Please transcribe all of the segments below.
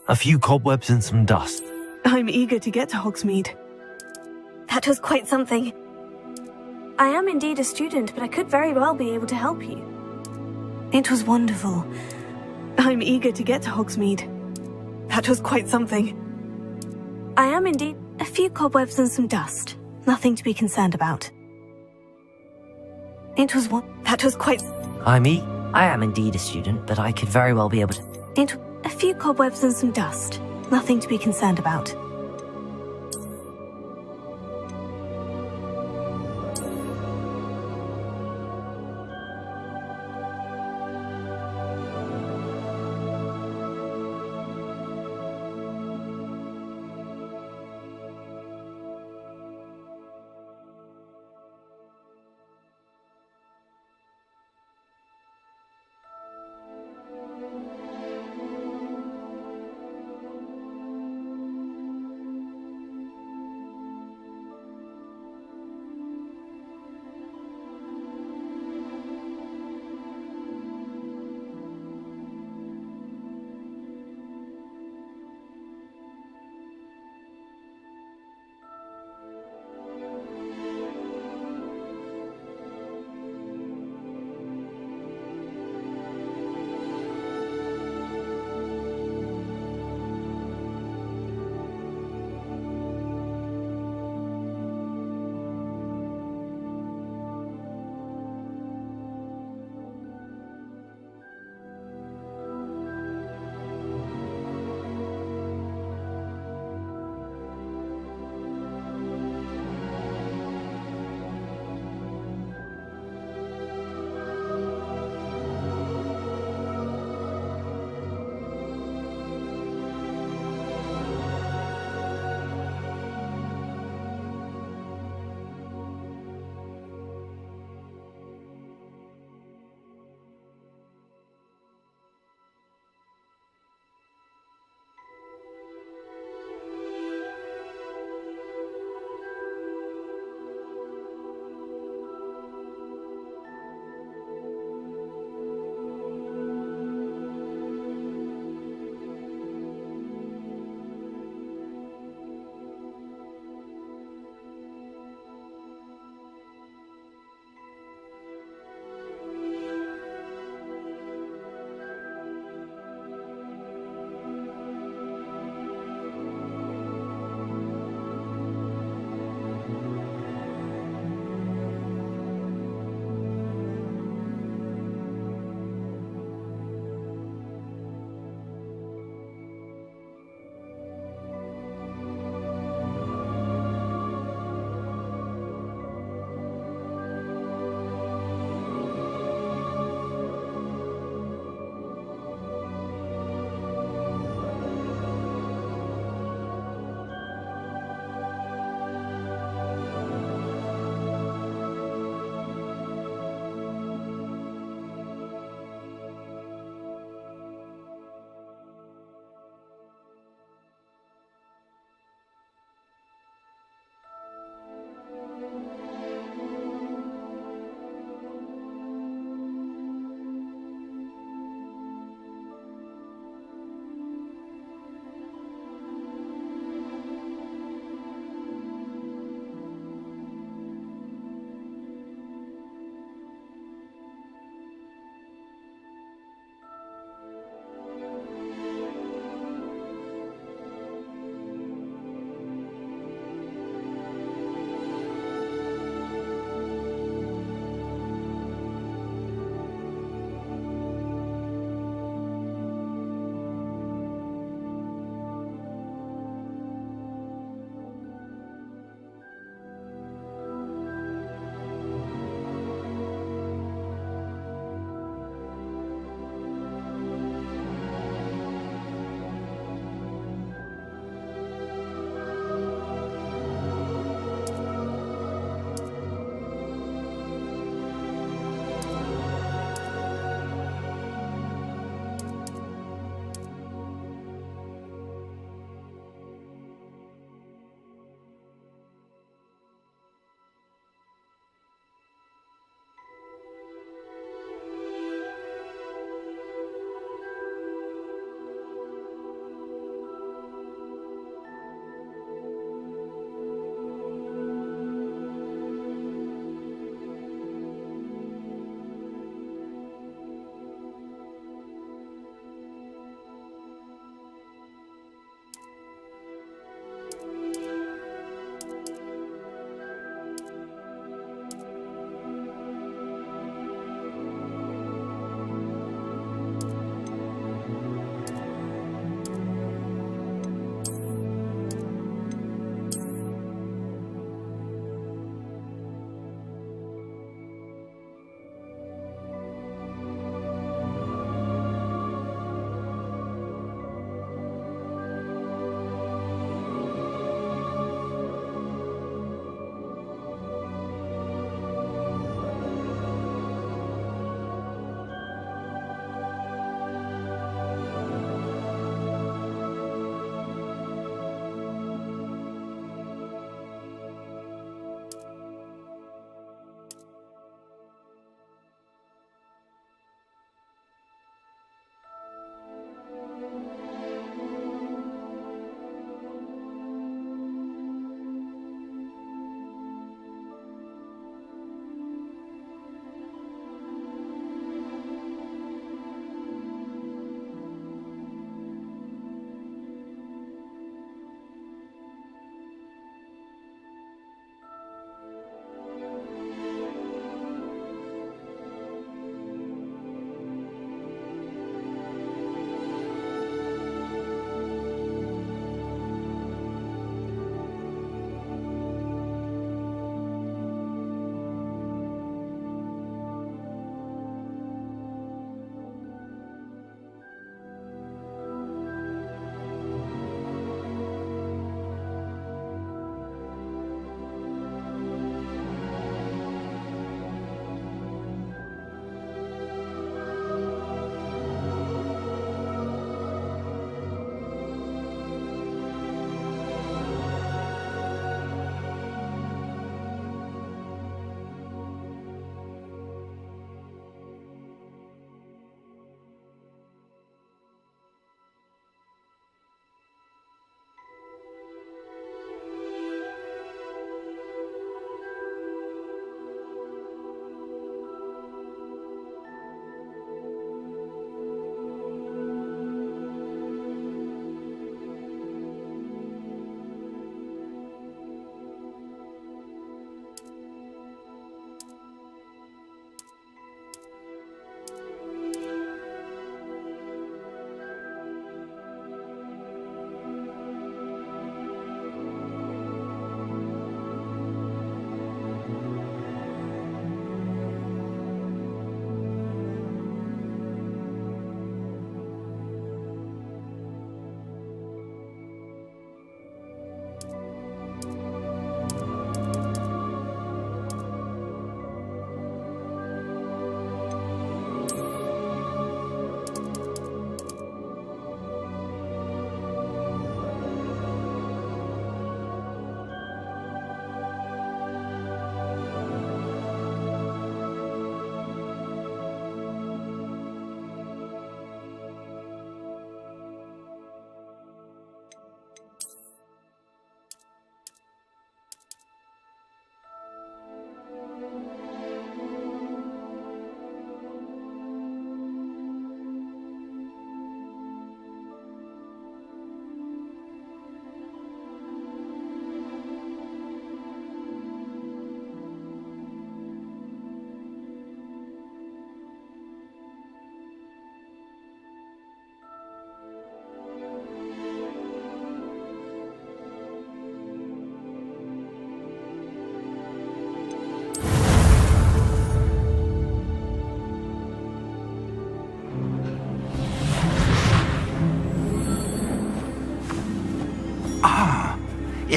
A few cobwebs and some dust. I'm eager to get to Hogsmeade. That was quite something. I am indeed a student, but I could very well be able to help you. It was wonderful. I'm eager to get to Hogsmeade. That was quite something. I am indeed A few cobwebs and some dust. Nothing to be concerned about. That was quite... I am indeed a student, but I could very well be able to... A few cobwebs and some dust. Nothing to be concerned about.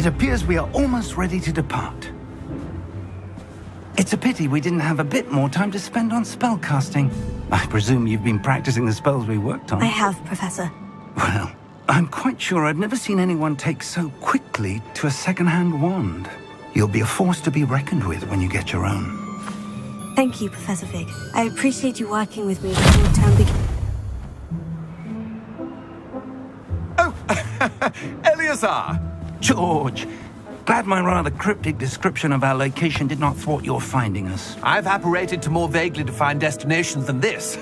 It appears we are almost ready to depart. It's a pity we didn't have a bit more time to spend on spellcasting. I presume you've been practicing the spells we worked on. I have, Professor. Well, I'm quite sure I've never seen anyone take so quickly to a second-hand wand. You'll be a force to be reckoned with when you get your own. Thank you, Professor Fig. I appreciate you working with me before the term begins. Oh, Eleazar! George, glad my rather cryptic description of our location did not thwart your finding us. I've apparated to more vaguely defined destinations than this.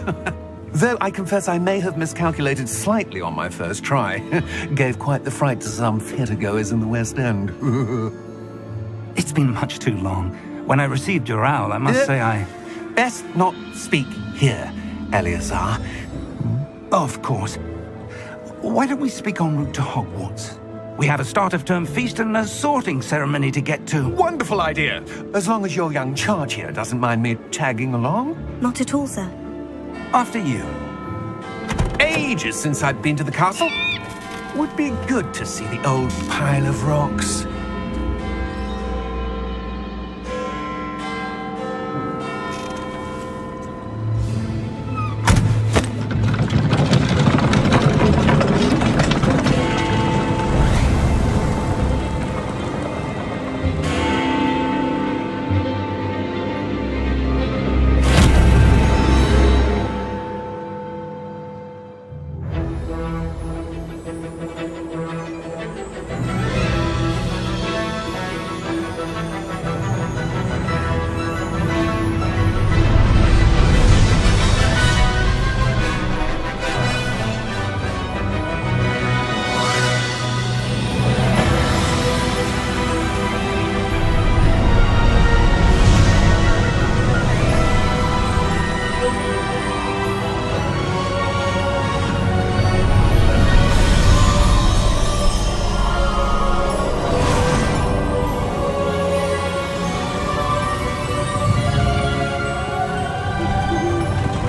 Though I confess I may have miscalculated slightly on my first try. Gave quite the fright to some theatregoers in the West End. It's been much too long. When I received your owl, I must say I... Best not speak here, Eleazar. Of course. Why don't we speak en route to Hogwarts? We have a start-of-term feast and a sorting ceremony to get to. Wonderful idea! As long as your young charge here doesn't mind me tagging along. Not at all, sir. After you. Ages since I've been to the castle. Would be good to see the old pile of rocks.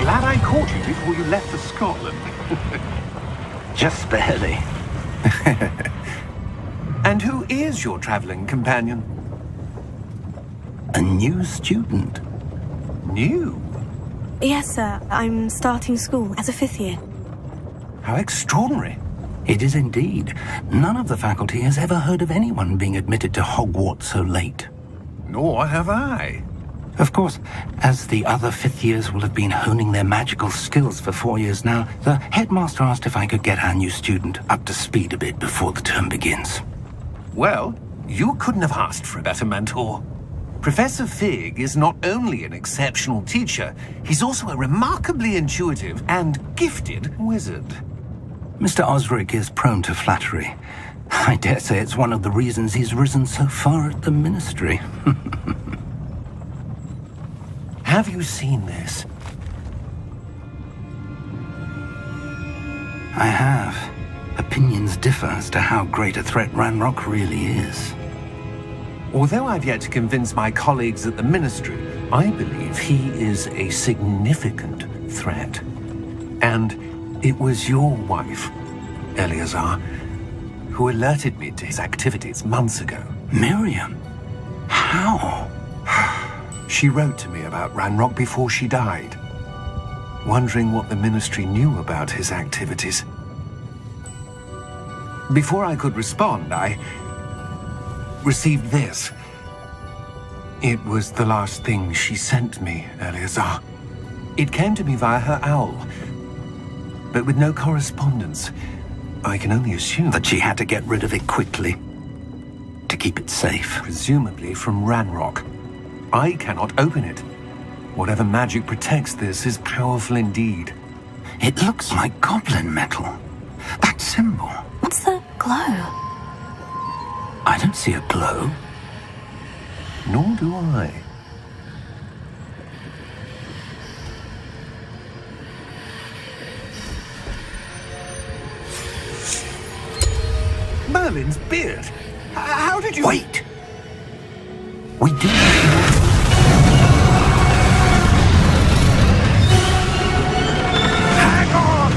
Glad I caught you before you left for Scotland. Just barely. And who is your traveling companion? A new student. New? Yes, sir. I'm starting school as a 5th year. How extraordinary. It is indeed. None of the faculty has ever heard of anyone being admitted to Hogwarts so late. Nor have I. Of course, as the other 5th years will have been honing their magical skills for 4 years now, the headmaster asked if I could get our new student up to speed a bit before the term begins. Well, you couldn't have asked for a better mentor. Professor Fig is not only an exceptional teacher, he's also a remarkably intuitive and gifted wizard. Mr. Osric is prone to flattery. I dare say it's one of the reasons he's risen so far at the ministry. Have you seen this? I have. Opinions differ as to how great a threat Ranrock really is. Although I've yet to convince my colleagues at the Ministry, I believe he is a significant threat. And it was your wife, Eleazar, who alerted me to his activities months ago. Miriam? How? She wrote to me about Ranrock before she died, wondering what the Ministry knew about his activities. Before I could respond, I received this. It was the last thing she sent me, Eleazar. It came to me via her owl, but with no correspondence. I can only assume That she had to get rid of it quickly, to keep it safe. presumably from Ranrock. I cannot open it. Whatever magic protects this is powerful indeed. It looks like goblin metal. That symbol. What's the glow? I don't see a glow. Nor do I. Merlin's beard. How did you... Wait! We do. Hang on!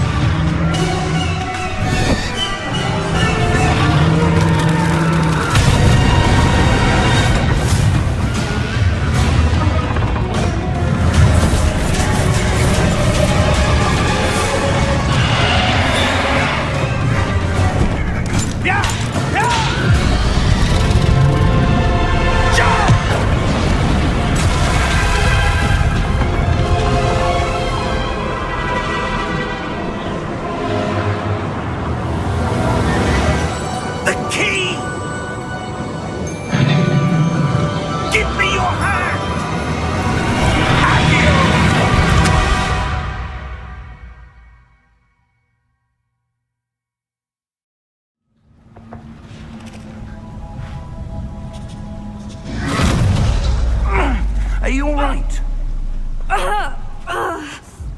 you all right?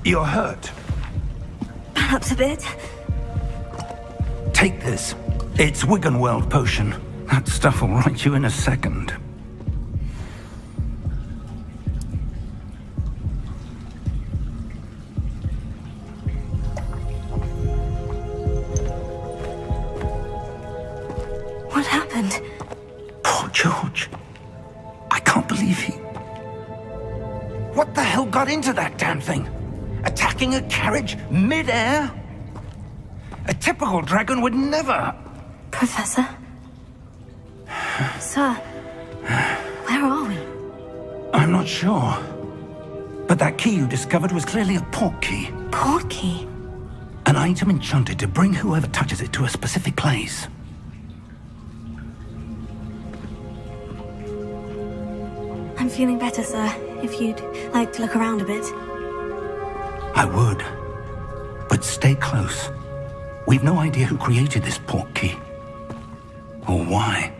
You're hurt. Perhaps a bit. Take this. It's Wiggenweld potion. That stuff will right you in a second. What happened? Poor George. I can't believe he... What the hell got into that damn thing? Attacking a carriage mid-air? A typical dragon would never... Professor? Sir, where are we? I'm not sure. But that key you discovered was clearly a port key. Port key? An item enchanted to bring whoever touches it to a specific place. I'm feeling better, sir. If you'd like to look around a bit. I would. But stay close. We've no idea who created this port key. Or why.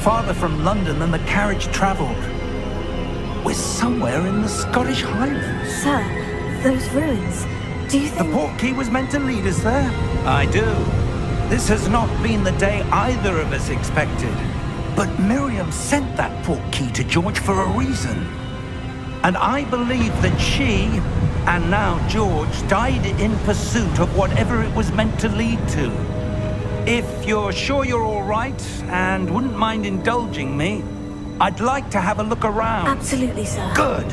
Farther from London than the carriage travelled. We're somewhere in the Scottish Highlands. Sir, those ruins, do you think... The port key was meant to lead us there? I do. This has not been the day either of us expected. But Miriam sent that port key to George for a reason. And I believe that she, and now George, died in pursuit of whatever it was meant to lead to. If you're sure you're all right and wouldn't mind indulging me, I'd like to have a look around. Absolutely, sir. Good.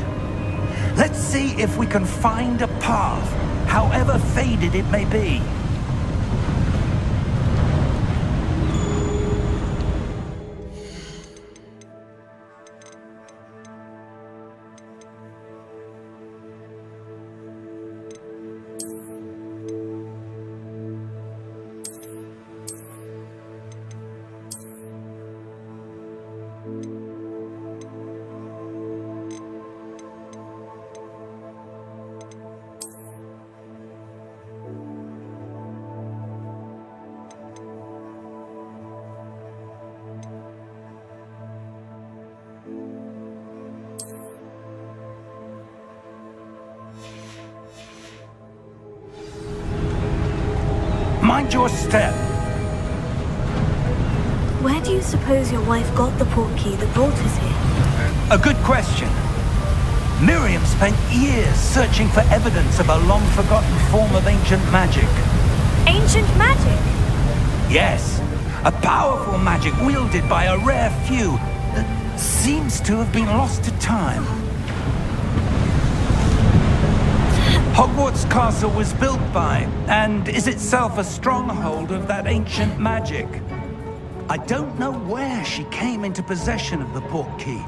Let's see if we can find a path, however faded it may be. Mind your step. Where do you suppose your wife got the port key that brought us here? A good question. Miriam spent years searching for evidence of a long-forgotten form of ancient magic. Ancient magic? Yes, a powerful magic wielded by a rare few that seems to have been lost to time. Hogwarts Castle was built by, and is itself a stronghold of that ancient magic. I don't know where she came into possession of the port key,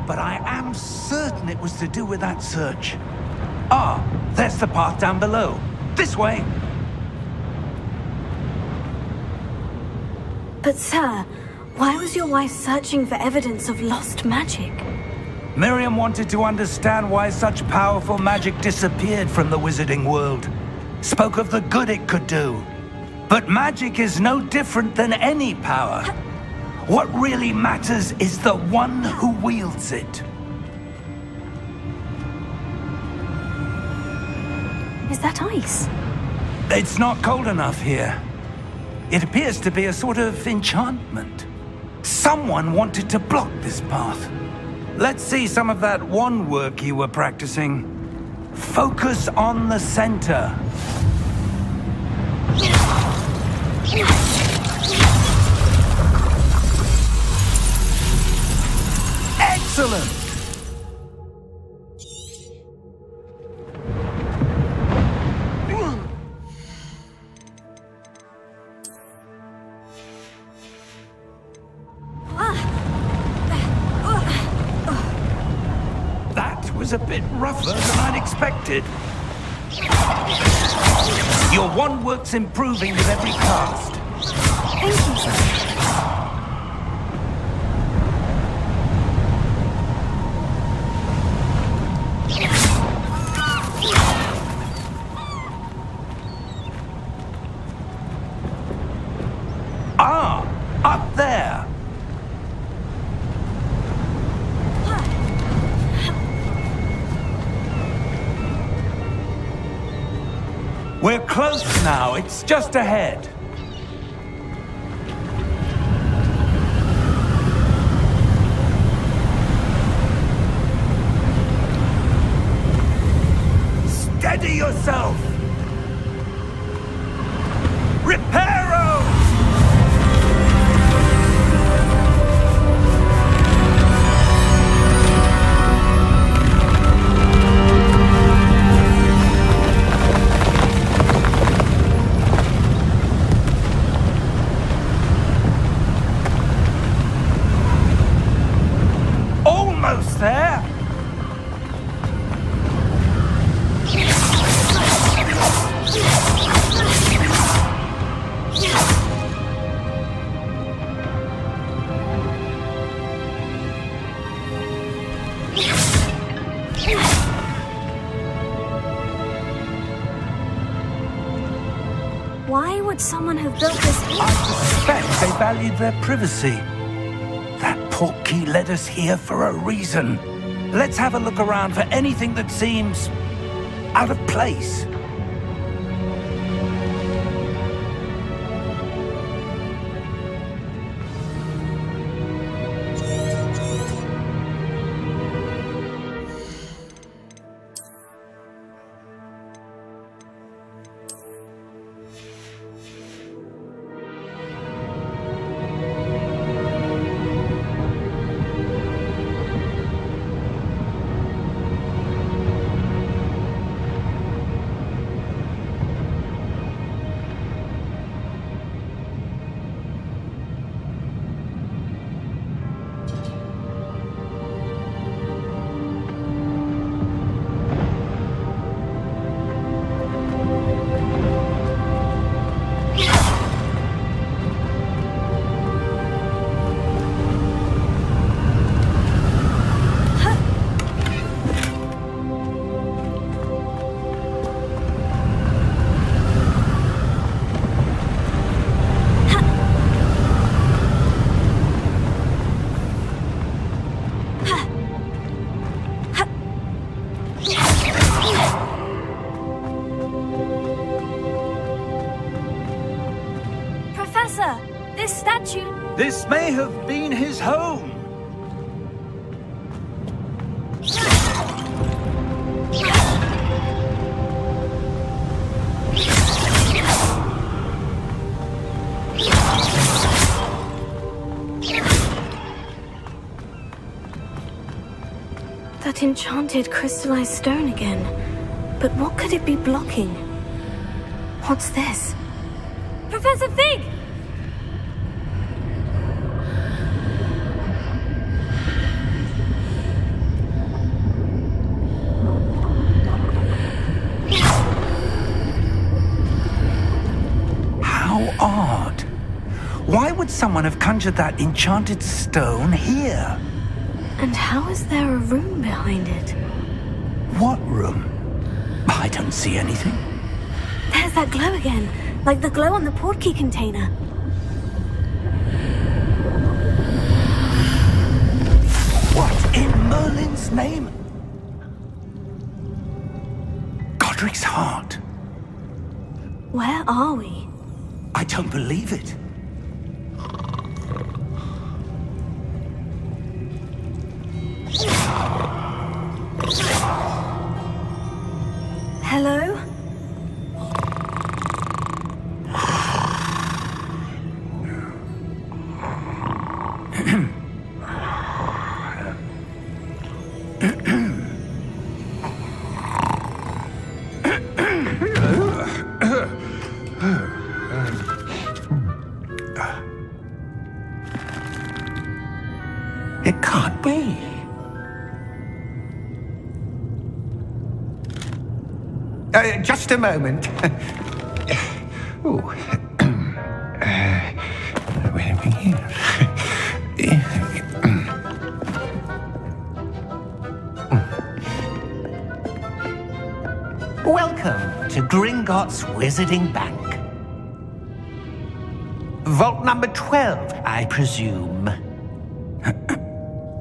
but I am certain it was to do with that search. Ah, there's the path down below. This way! But sir, why was your wife searching for evidence of lost magic? Miriam wanted to understand why such powerful magic disappeared from the wizarding world. Spoke of the good it could do. But magic is no different than any power. What really matters is the one who wields it. Is that ice? It's not cold enough here. It appears to be a sort of enchantment. Someone wanted to block this path. Let's see some of that wand work you were practicing. Focus on the center. Excellent! That was a bit rougher than I'd expected. Your wand work's improving with every cast. Thank you, sir. Ah, up there. We're close now. It's just ahead. Steady yourself. Reparo! Almost there. Why would someone have built this here? I suspect they valued their privacy. That portkey led us here for a reason. Let's have a look around for anything that seems out of place. Professor, this statue... This may have been his home. That enchanted crystallized stone again. But what could it be blocking? What's this? Professor Fig! How odd. Why would someone have conjured that enchanted stone here? And how is there a room behind it? What room? I don't see anything. There's that glow again, like the glow on the portkey container. What in Merlin's name? Godric's heart. Where are we? I don't believe it. Hello? It can't be. Just a moment. Ooh. Where are we here? Welcome to Gringotts Wizarding Bank. Vault number 12, I presume.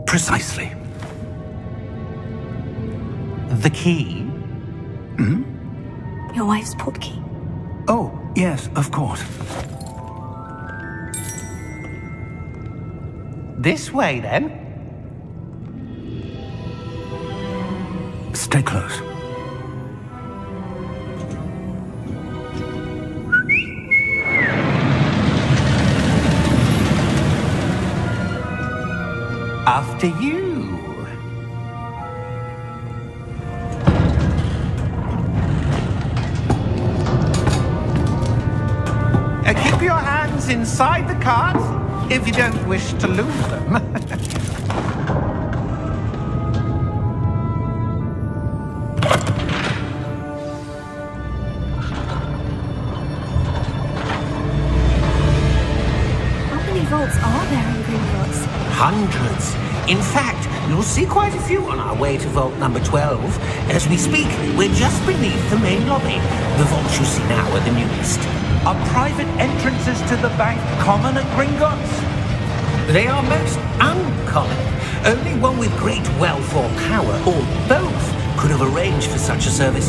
Precisely. The key? Your wife's portkey. Oh, yes, of course. This way, then. Stay close. After you. Keep your hands inside the cart if you don't wish to lose them. How many vaults are there in Gringotts? Hundreds. In fact, you'll see quite a few on our way to vault number 12. As we speak, we're just beneath the main lobby. The vaults you see now are the newest. Are private entrances to the bank common at Gringotts? They are most uncommon. Only one with great wealth or power, or both, could have arranged for such a service.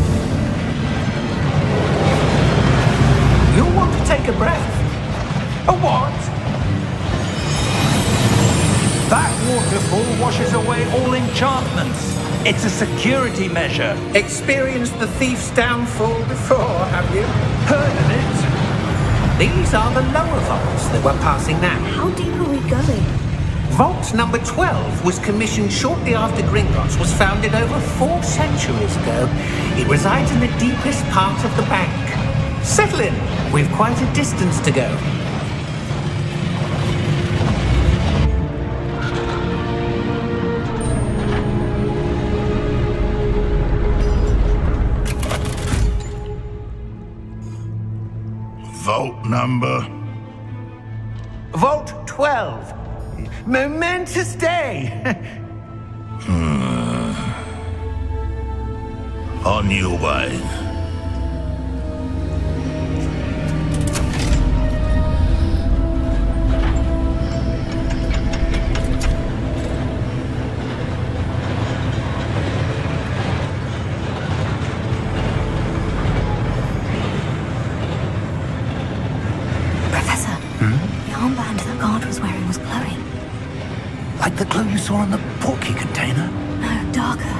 You'll want to take a breath. A what? That waterfall washes away all enchantments. It's a security measure. Experienced the thief's downfall before, have you? Heard of it? These are the lower vaults that we're passing now. How deep are we going? Vault number 12 was commissioned shortly after Gringotts was founded over 4 centuries ago. It resides in the deepest part of the bank. Settle in. We've quite a distance to go. Vault number? Vault 12. Momentous day. On your way. Professor, the armband that guard was wearing was glowing. Like the glow you saw on the portkey container? No, darker.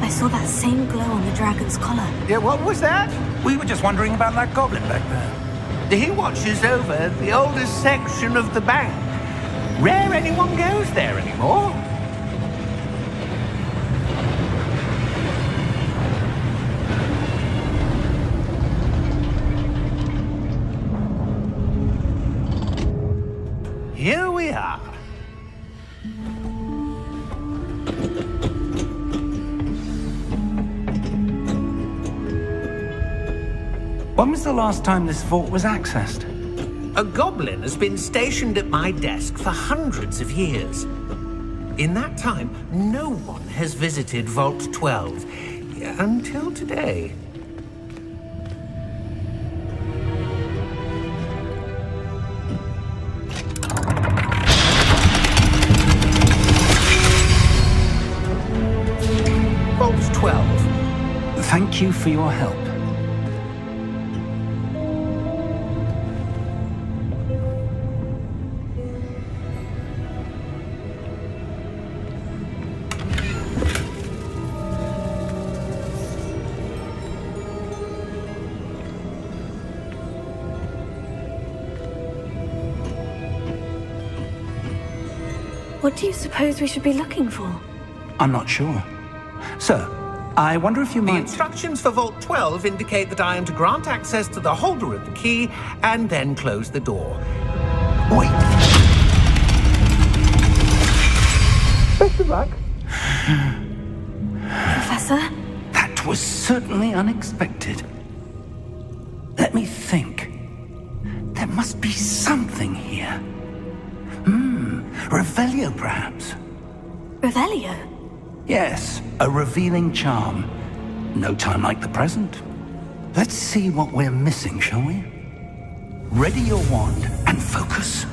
I saw that same glow on the dragon's collar. Yeah, what was that? We were just wondering about that goblin back there. He watches over the oldest section of the bank. Rare anyone goes there anymore. Here we are. When was the last time this vault was accessed? A goblin has been stationed at my desk for hundreds of years. In that time, no one has visited Vault 12 until today. Vault 12. Thank you for your help. What do you suppose we should be looking for? I'm not sure. Sir, I wonder if you The might... instructions for Vault 12 indicate that I am to grant access to the holder of the key and then close the door. Wait. Best of luck. Professor? That That was certainly unexpected. Let me think. There must be something here. Revelio, perhaps. Revelio? Yes, a revealing charm. No time like the present. Let's see what we're missing, shall we? Ready your wand and focus.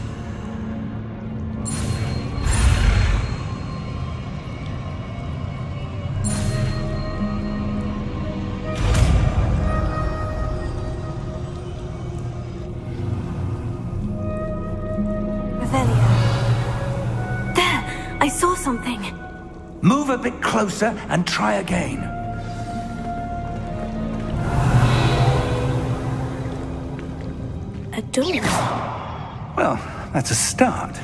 Revelio. There! I saw something. Move a bit closer and try again. A door. Well, that's a start.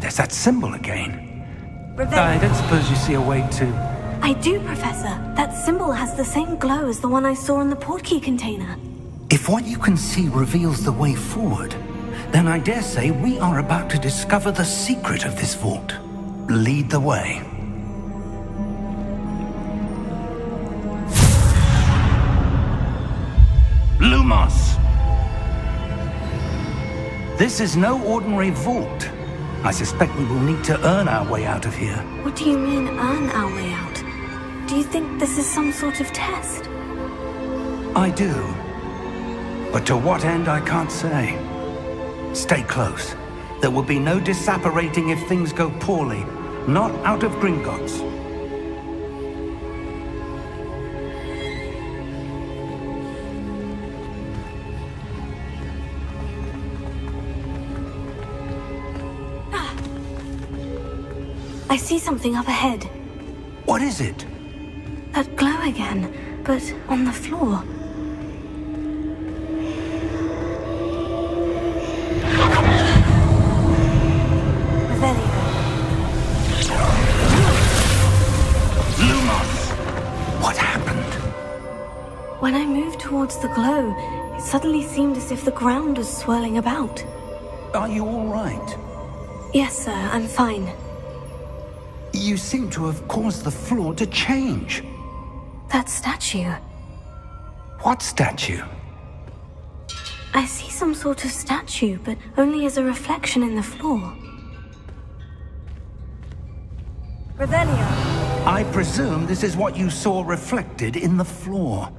There's that symbol again. Revelio. I don't suppose you see a way to... I do, Professor. That symbol has the same glow as the one I saw in the portkey container. If what you can see reveals the way forward, then I dare say we are about to discover the secret of this vault. Lead the way. Lumos! This is no ordinary vault. I suspect we will need to earn our way out of here. What do you mean, earn our way out? Do you think this is some sort of test? I do. But to what end, I can't say. Stay close. There will be no disapparating if things go poorly. Not out of Gringotts. I see something up ahead. What is it? That glow again, but on the floor. Revelio. Lumos! What happened? When I moved towards the glow, it suddenly seemed as if the ground was swirling about. Are you all right? Yes, sir, I'm fine. You seem to have caused the floor to change. That statue. What statue? I see some sort of statue, but only as a reflection in the floor. Revelio. I presume this is what you saw reflected in the floor.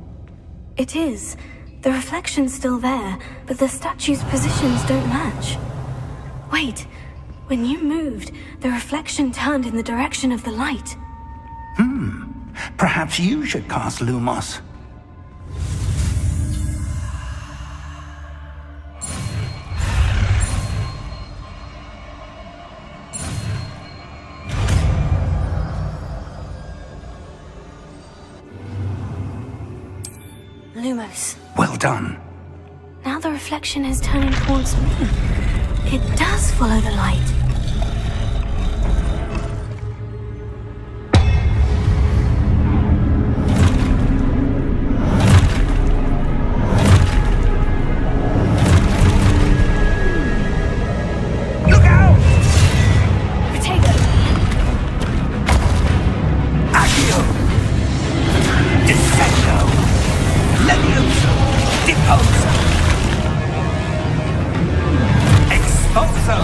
It is. The reflection's still there, but the statue's positions don't match. Wait. When you moved, the reflection turned in the direction of the light. Perhaps you should cast Lumos. Lumos. Well done. Now the reflection is turning towards me. It does follow the light. Look out! Potato! Accio! Defendo! Levioso! Deposo! Expulso!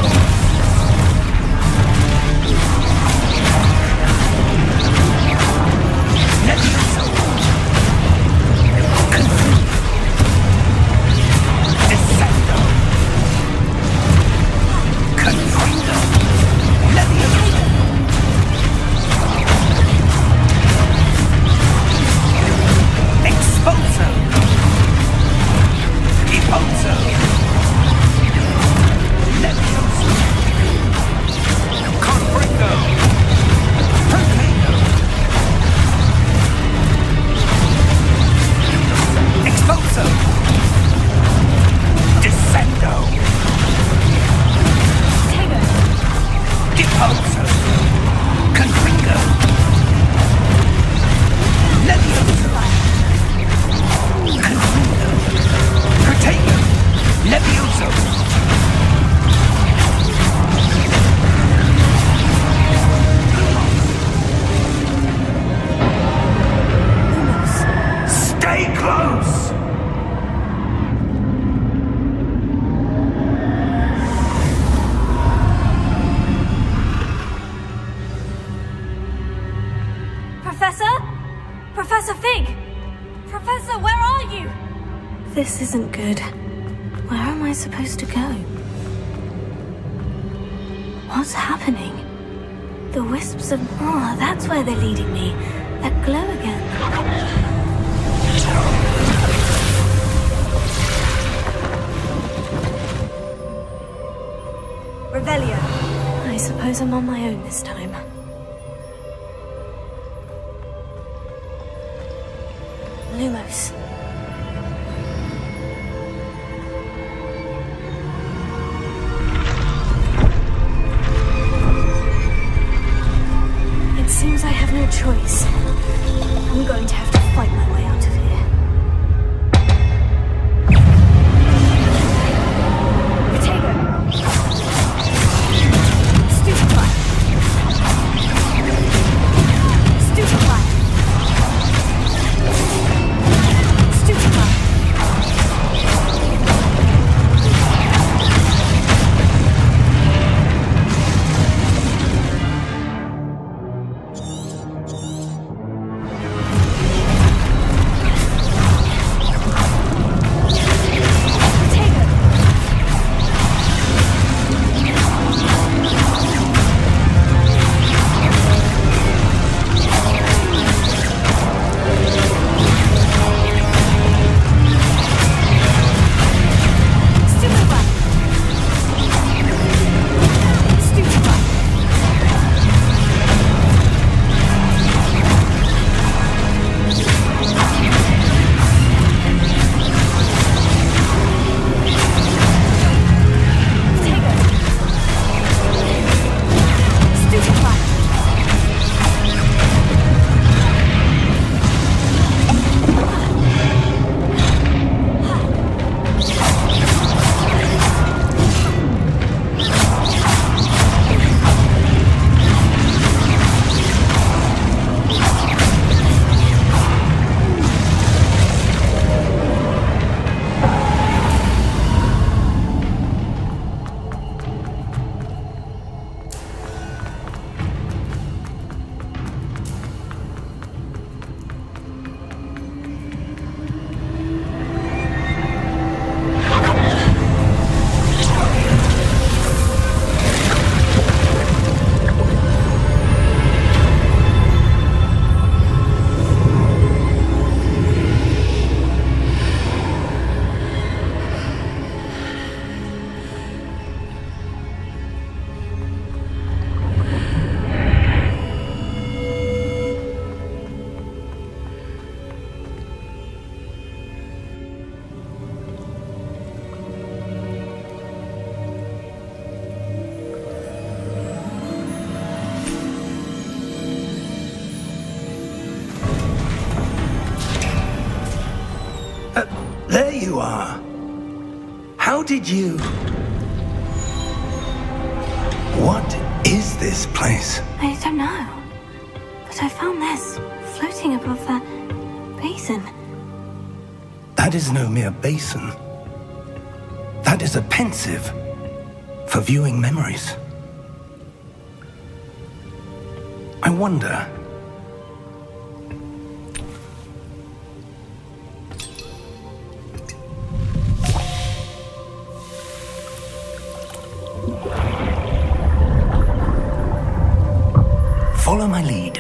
Professor? Professor Fig! Professor, where are you? This isn't good. Where am I supposed to go? What's happening? The wisps of... Ah, that's where they're leading me. That glow again. Revelio. I suppose I'm on my own this time. Lumos. It seems I have no choice. I'm going to have to fight my way out of here. Potato. Stupefy. Stupefy. Stupefy. There you are. How did you... What is this place? I don't know. But I found this floating above that basin. That is no mere basin. That is a pensive for viewing memories. I wonder... Follow my lead.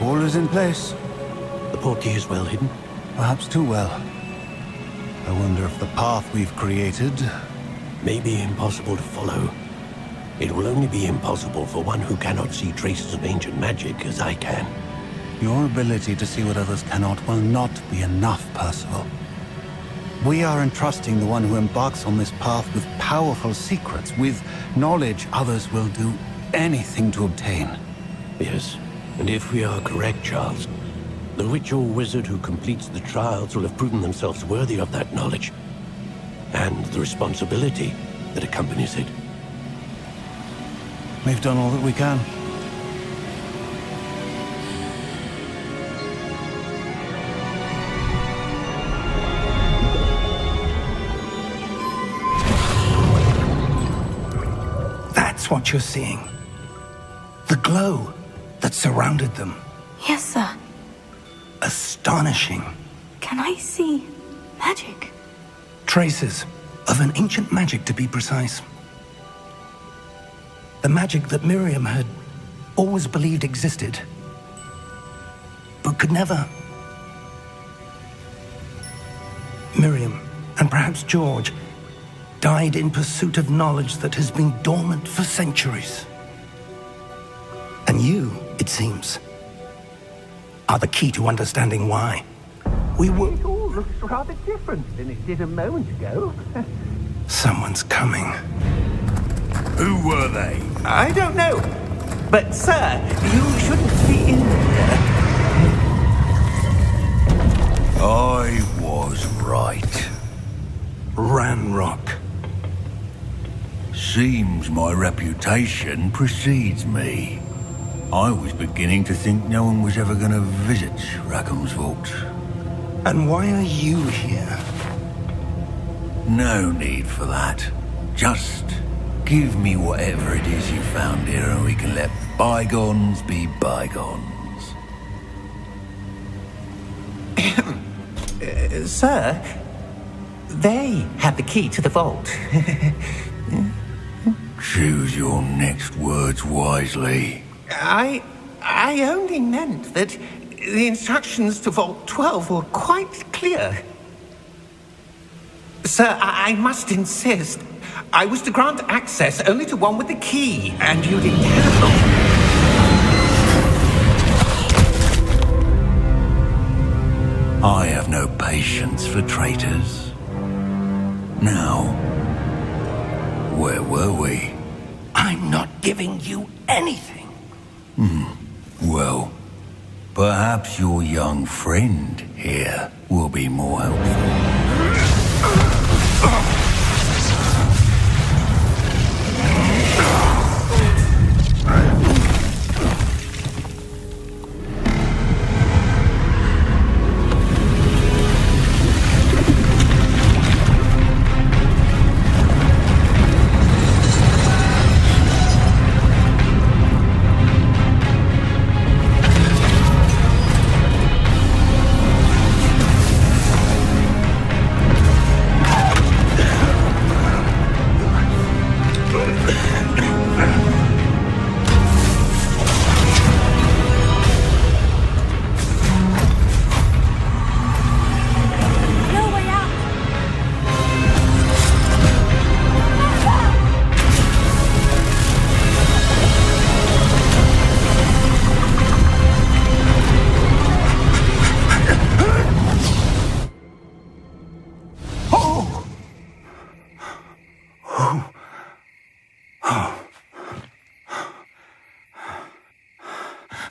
All is in place. The portkey is well hidden. Perhaps too well. I wonder if the path we've created... May be impossible to follow. It will only be impossible for one who cannot see traces of ancient magic as I can. Your ability to see what others cannot will not be enough, Percival. We are entrusting the one who embarks on this path with powerful secrets, with knowledge others will do anything to obtain. Yes, and if we are correct, Charles, The witch or wizard who completes the trials will have proven themselves worthy of that knowledge, and the responsibility that accompanies it. We've done all that we can. That's what you're seeing. The glow that surrounded them. Yes, sir. Astonishing. Can I see magic? Traces of an ancient magic, to be precise. The magic that Miriam had always believed existed, but could never. Miriam, and perhaps George, died in pursuit of knowledge that has been dormant for centuries. And you, it seems, are the key to understanding why. We were... It all looks rather different than it did a moment ago. Someone's coming. Who were they? I don't know. But, sir, you shouldn't be in here. I was right. Ranrock. Seems my reputation precedes me. I was beginning to think no one was ever going to visit Rackham's vault. And why are you here? No need for that. Just give me whatever it is you found here and we can let bygones be bygones. Sir, they have the key to the vault. Choose your next words wisely. I only meant that the instructions to Vault 12 were quite clear. Sir, I must insist. I was to grant access only to one with the key, and you didn't have. I have no patience for traitors. Now, where were we? I'm not giving you anything. Well, perhaps your young friend here will be more helpful.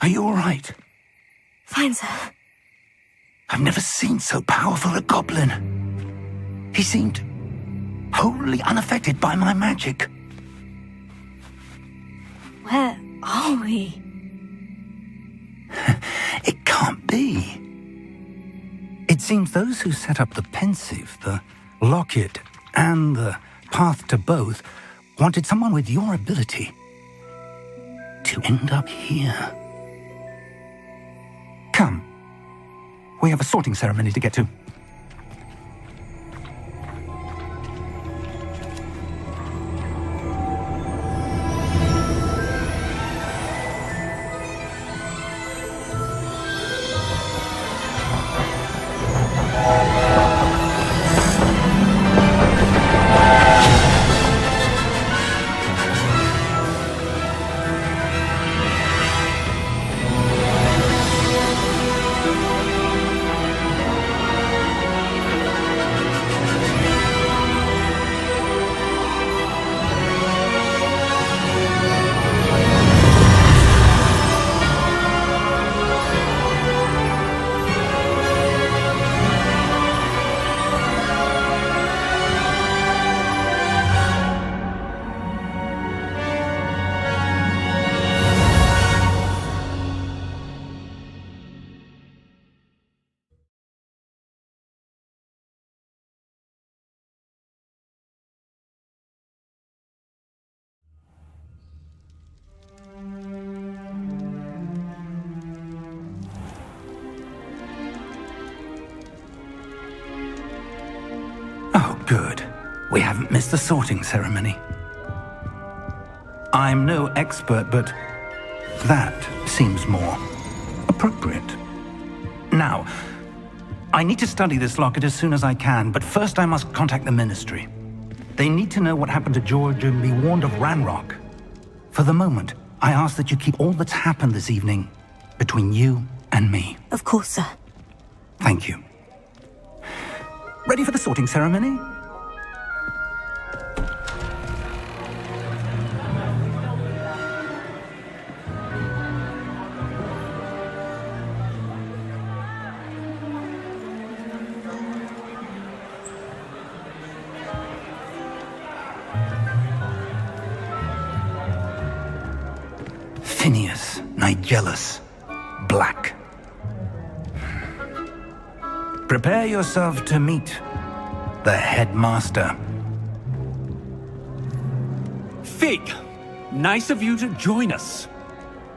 Are you all right? Fine, sir. I've never seen so powerful a goblin. He seemed wholly unaffected by my magic. Where are we? It can't be. It seems those who set up the pensive, the locket, and the path to both wanted someone with your ability to end up here. Come. We have a sorting ceremony to get to. Good. We haven't missed the sorting ceremony. I'm no expert, but that seems more appropriate. Now, I need to study this locket as soon as I can, but first I must contact the Ministry. They need to know what happened to George and be warned of Ranrock. For the moment, I ask that you keep all that's happened this evening between you and me. Of course, sir. Thank you. Ready for the sorting ceremony? Phineas, Nigellus, Black. Prepare yourself to meet the headmaster. Fig, nice of you to join us.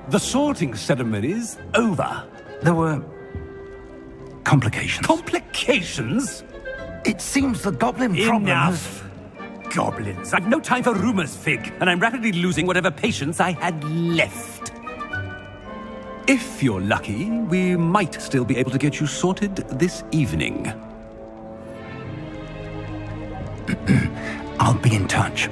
The sorting ceremony's over. There were complications. Complications? It seems the goblin problem Enough! Goblins. I've no time for rumors, Fig, and I'm rapidly losing whatever patience I had left. If you're lucky, we might still be able to get you sorted this evening. I'll be in touch.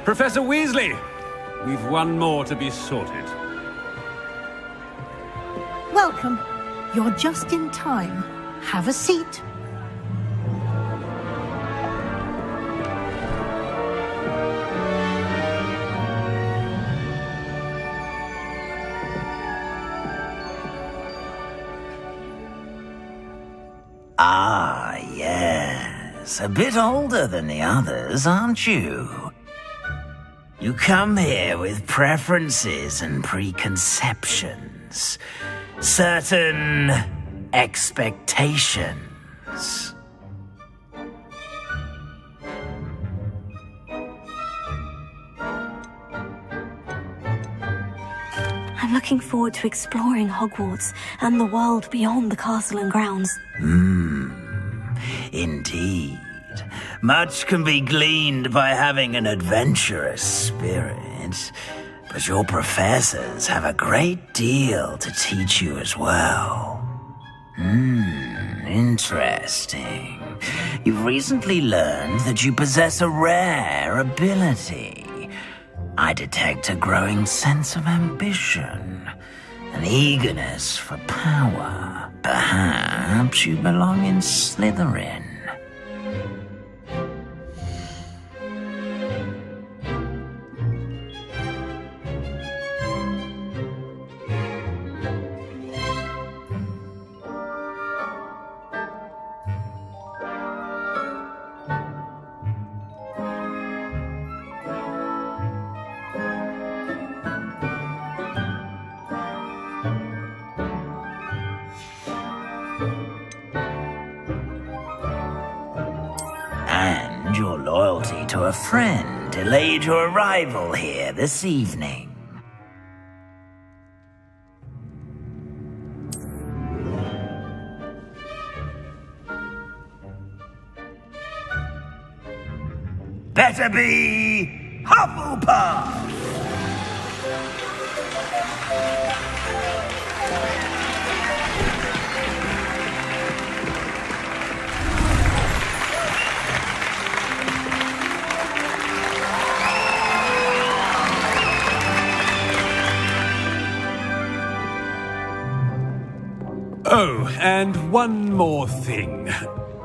Professor Weasley, we've one more to be sorted. Welcome. You're just in time. Have a seat. Ah, yes. A bit older than the others, aren't you? You come here with preferences and preconceptions. Certain expectations. I'm looking forward to exploring Hogwarts and the world beyond the castle and grounds. Indeed. Much can be gleaned by having an adventurous spirit, but your professors have a great deal to teach you as well. Interesting. You've recently learned that you possess a rare ability. I detect a growing sense of ambition, an eagerness for power. Perhaps you belong in Slytherin. And your loyalty to a friend delayed your arrival here this evening. Better be Hufflepuff! Oh, and one more thing.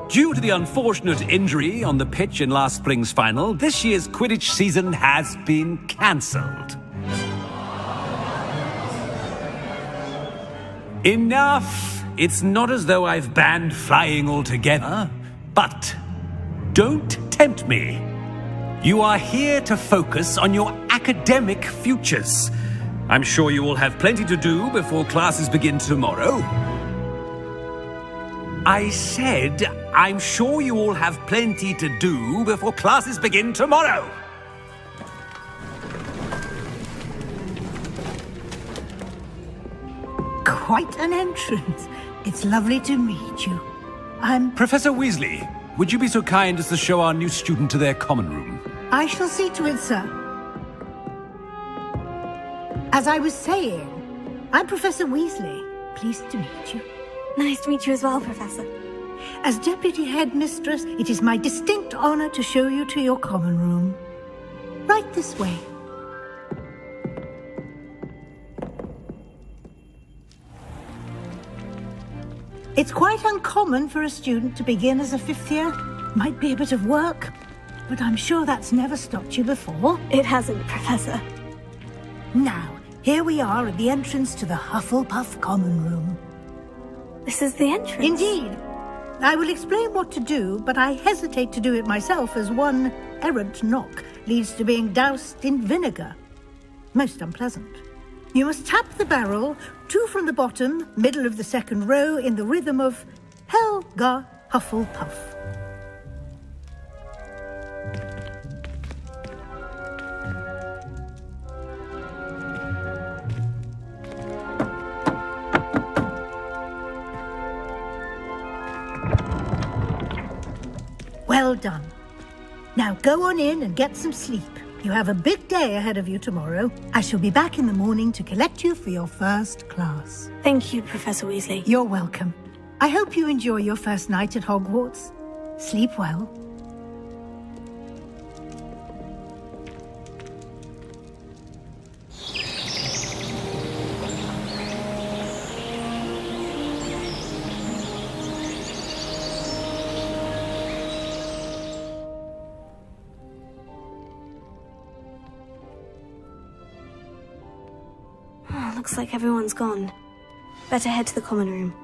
Due to the unfortunate injury on the pitch in last spring's final, this year's Quidditch season has been cancelled. Enough! It's not as though I've banned flying altogether, but don't tempt me. You are here to focus on your academic futures. I'm sure you will have plenty to do before classes begin tomorrow. I said I'm sure you all have plenty to do before classes begin tomorrow. Quite an entrance. It's lovely to meet you. I'm... Professor Weasley, would you be so kind as to show our new student to their common room? I shall see to it, sir. As I was saying, I'm Professor Weasley. Pleased to meet you. Nice to meet you as well, Professor. As Deputy Headmistress, it is my distinct honor to show you to your common room. Right this way. It's quite uncommon for a student to begin as a fifth year. Might be a bit of work, but I'm sure that's never stopped you before. It hasn't, Professor. Now, here we are at the entrance to the Hufflepuff Common Room. This is the entrance? Indeed. I will explain what to do, but I hesitate to do it myself as one errant knock leads to being doused in vinegar. Most unpleasant. You must tap the barrel, 2 from the bottom, middle of the second row, in the rhythm of Helga Hufflepuff. Well done. Now go on in and get some sleep. You have a big day ahead of you tomorrow. I shall be back in the morning to collect you for your first class. Thank you, Professor Weasley. You're welcome. I hope you enjoy your first night at Hogwarts. Sleep well. Looks like everyone's gone. Better head to the common room.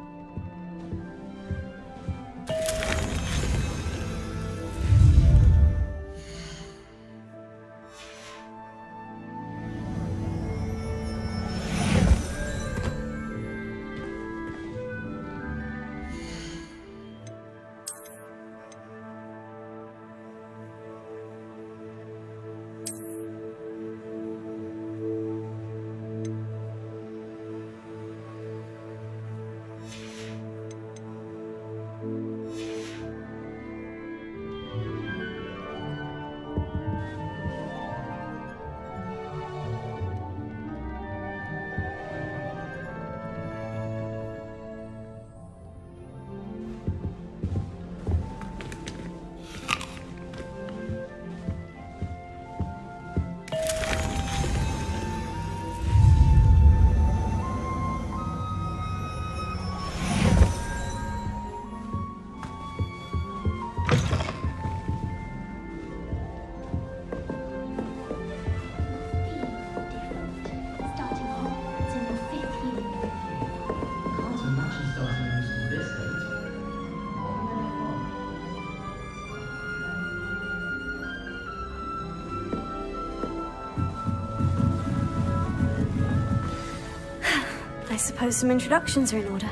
I suppose some introductions are in order.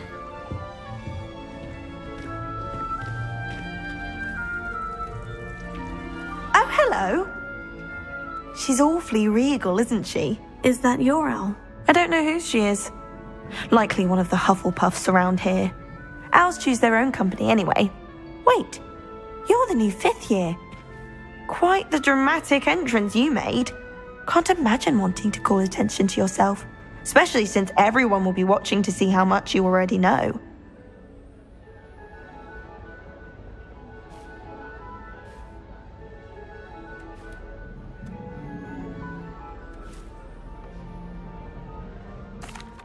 Oh, hello. She's awfully regal, isn't she? Is that your owl? I don't know who she is. Likely one of the Hufflepuffs around here. Owls choose their own company anyway. Wait, you're the new 5th year. Quite the dramatic entrance you made. Can't imagine wanting to call attention to yourself, especially since everyone will be watching to see how much you already know.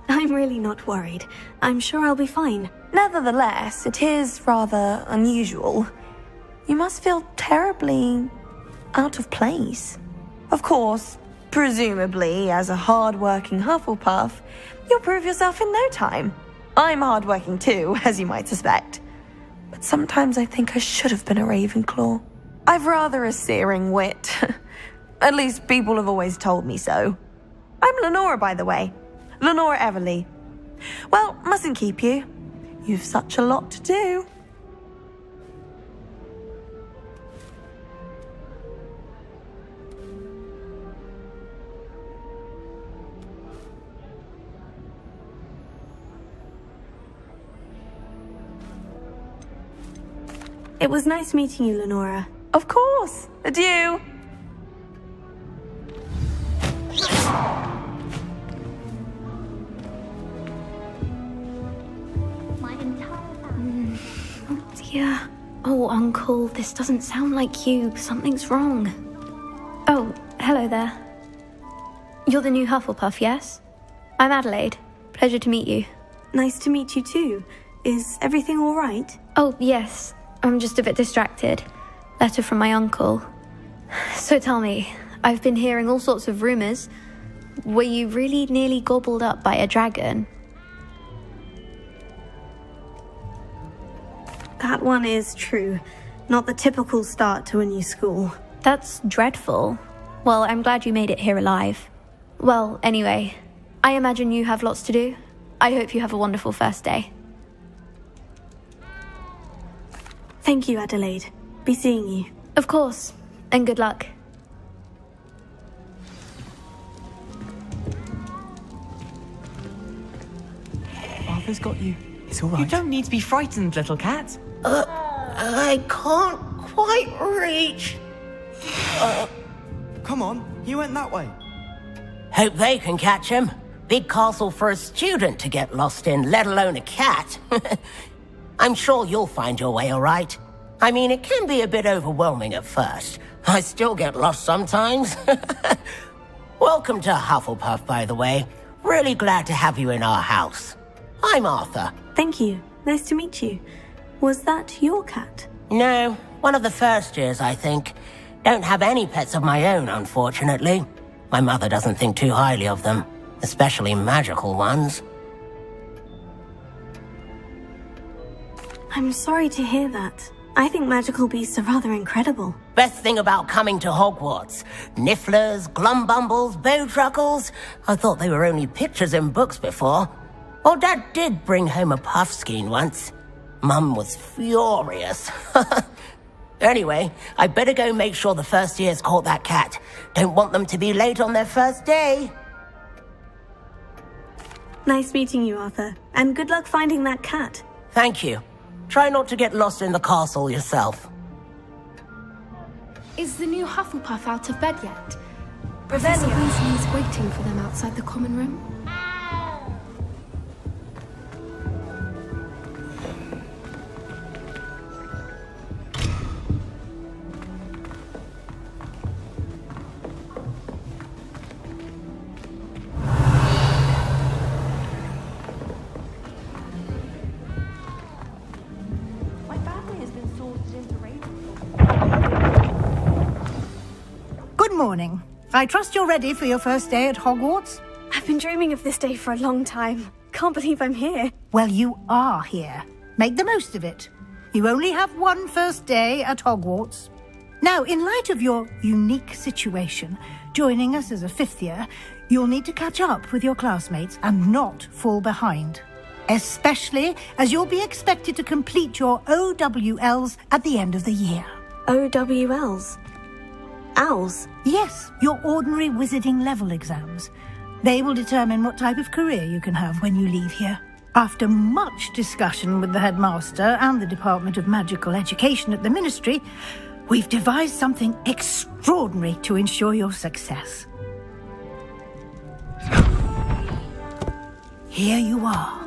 I'm really not worried. I'm sure I'll be fine. Nevertheless, it is rather unusual. You must feel terribly out of place. Of course, presumably, as a hard-working Hufflepuff, you'll prove yourself in no time. I'm hard-working too, as you might suspect. But sometimes I think I should have been a Ravenclaw. I've rather a searing wit. At least people have always told me so. I'm Lenora, by the way. Lenora Everly. Well, mustn't keep you. You've such a lot to do. It was nice meeting you, Lenora. Of course. Adieu. Oh dear. Oh, Uncle, this doesn't sound like you. Something's wrong. Oh, hello there. You're the new Hufflepuff, yes? I'm Adelaide. Pleasure to meet you. Nice to meet you too. Is everything all right? Oh, yes. I'm just a bit distracted. Letter from my uncle. So tell me, I've been hearing all sorts of rumors. Were you really nearly gobbled up by a dragon? That one is true. Not the typical start to a new school. That's dreadful. Well, I'm glad you made it here alive. Well, anyway, I imagine you have lots to do. I hope you have a wonderful first day. Thank you, Adelaide. Be seeing you. Of course, and good luck. Arthur's got you. It's all right. You don't need to be frightened, little cat. I can't quite reach. Come on, you went that way. Hope they can catch him. Big castle for a student to get lost in, let alone a cat. I'm sure you'll find your way all right. I mean, it can be a bit overwhelming at first. I still get lost sometimes. Welcome to Hufflepuff, by the way. Really glad to have you in our house. I'm Arthur. Thank you. Nice to meet you. Was that your cat? No, one of the first years, I think. Don't have any pets of my own, unfortunately. My mother doesn't think too highly of them, especially magical ones. I'm sorry to hear that. I think magical beasts are rather incredible. Best thing about coming to Hogwarts. Nifflers, glumbumbles, bowtruckles. I thought they were only pictures in books before. Well, Dad did bring home a puffskein once. Mum was furious. Anyway, I better go make sure the first years caught that cat. Don't want them to be late on their first day. Nice meeting you, Arthur. And good luck finding that cat. Thank you. Try not to get lost in the castle yourself. Is the new Hufflepuff out of bed yet? Professor Weasley is waiting for them outside the common room. Good morning. I trust you're ready for your first day at Hogwarts? I've been dreaming of this day for a long time. Can't believe I'm here. Well, you are here. Make the most of it. You only have one first day at Hogwarts. Now, in light of your unique situation, joining us as a fifth year, you'll need to catch up with your classmates and not fall behind. Especially as you'll be expected to complete your OWLs at the end of the year. OWLs? Owls? Yes, your ordinary wizarding level exams. They will determine what type of career you can have when you leave here. After much discussion with the headmaster and the Department of Magical Education at the Ministry, we've devised something extraordinary to ensure your success. Here you are.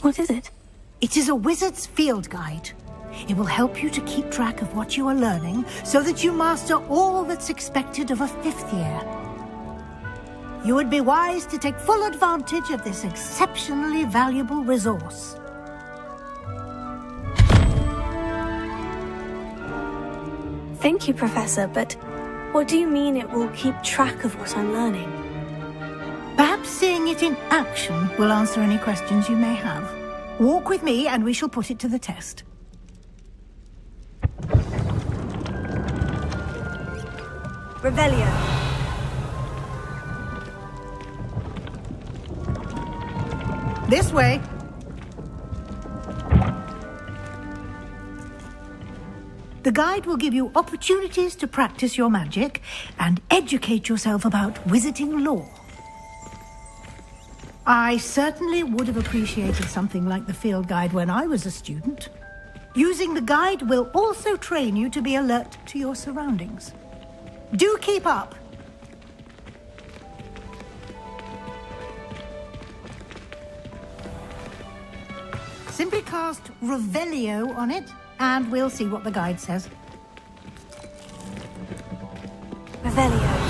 What is it? It is a wizard's field guide. It will help you to keep track of what you are learning so that you master all that's expected of a fifth year. You would be wise to take full advantage of this exceptionally valuable resource. Thank you, Professor, but what do you mean it will keep track of what I'm learning? Perhaps seeing it in action will answer any questions you may have. Walk with me and we shall put it to the test. Revelio. This way. The guide will give you opportunities to practice your magic and educate yourself about wizarding lore. I certainly would have appreciated something like the field guide when I was a student. Using the guide will also train you to be alert to your surroundings. Do keep up! Simply cast Revelio on it, and we'll see what the guide says. Revelio.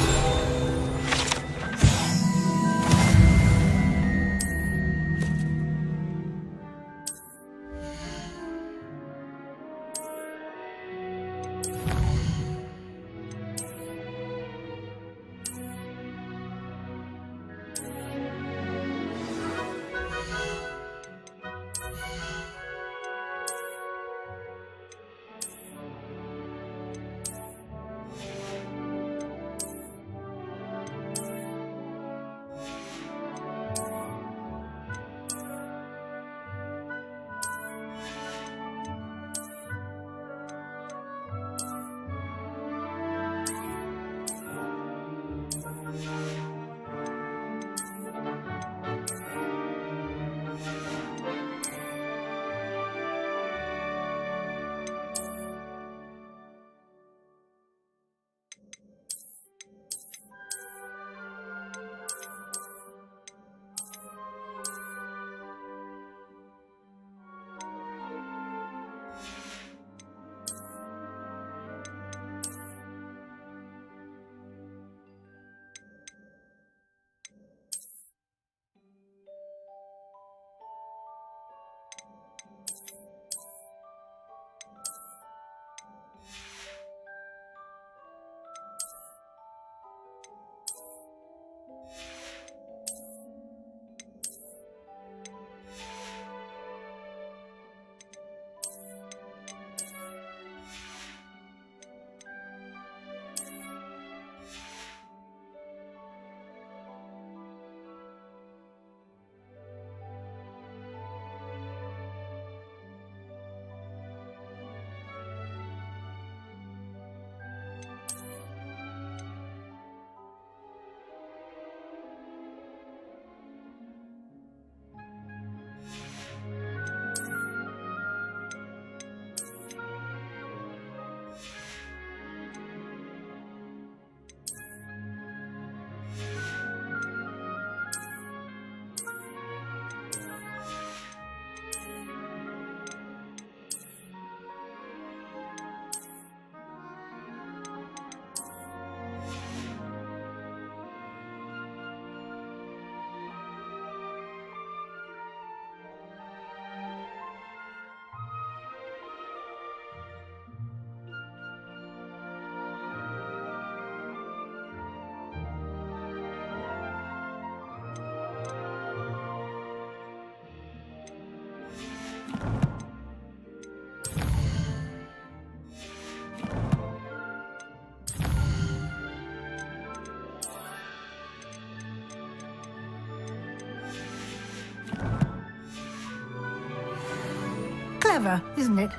Clever, isn't it?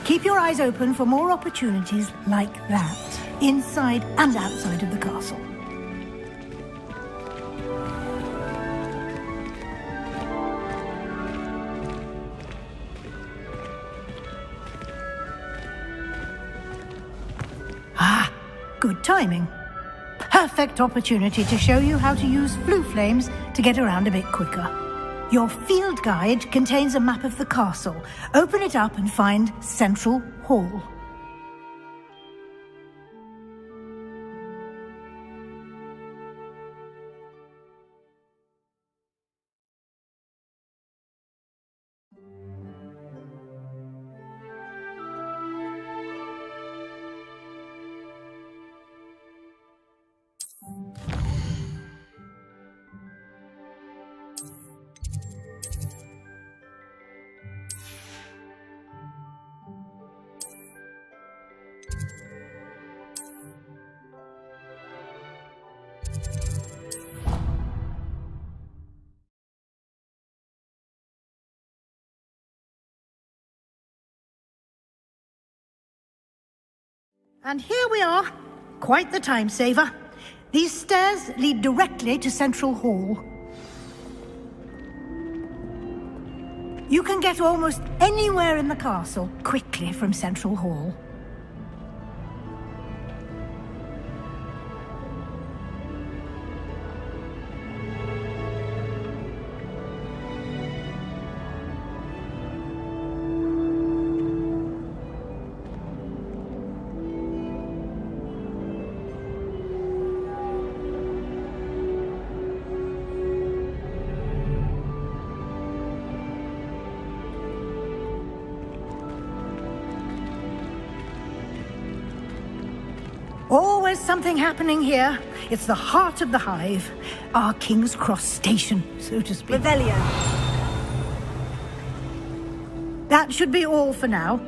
Keep your eyes open for more opportunities like that, inside and outside of the castle. Ah, good timing. Perfect opportunity to show you how to use flue flames to get around a bit quicker. Your field guide contains a map of the castle. Open it up and find Central Hall. And here we are. Quite the time saver. These stairs lead directly to Central Hall. You can get almost anywhere in the castle quickly from Central Hall. Always something happening here. It's the heart of the hive. Our King's Cross station, so to speak. Revelio. That should be all for now.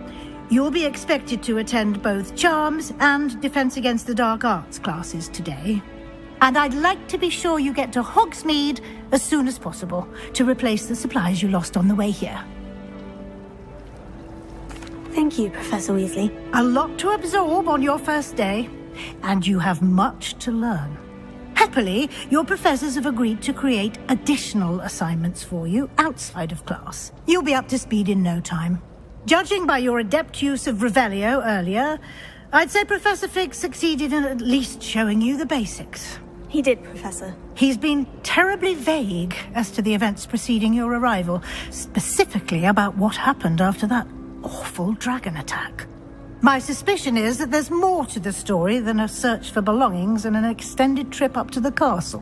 You'll be expected to attend both Charms and Defense Against the Dark Arts classes today. And I'd like to be sure you get to Hogsmeade as soon as possible to replace the supplies you lost on the way here. Thank you, Professor Weasley. A lot to absorb on your first day, and you have much to learn. Happily, your professors have agreed to create additional assignments for you outside of class. You'll be up to speed in no time. Judging by your adept use of Revelio earlier, I'd say Professor Fig succeeded in at least showing you the basics. He did, Professor. He's been terribly vague as to the events preceding your arrival, specifically about what happened after that awful dragon attack. My suspicion is that there's more to the story than a search for belongings and an extended trip up to the castle.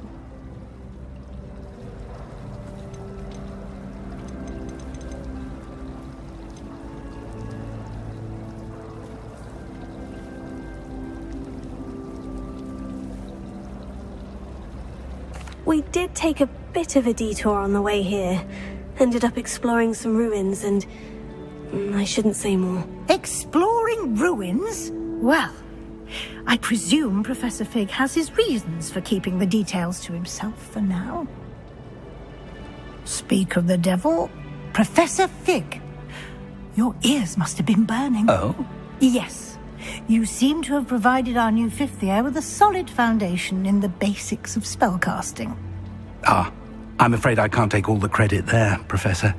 We did take a bit of a detour on the way here. Ended up exploring some ruins and... I shouldn't say more. Exploring ruins? Well, I presume Professor Fig has his reasons for keeping the details to himself for now. Speak of the devil, Professor Fig. Your ears must have been burning. Oh? Yes. You seem to have provided our new fifth year with a solid foundation in the basics of spellcasting. Ah, I'm afraid I can't take all the credit there, Professor.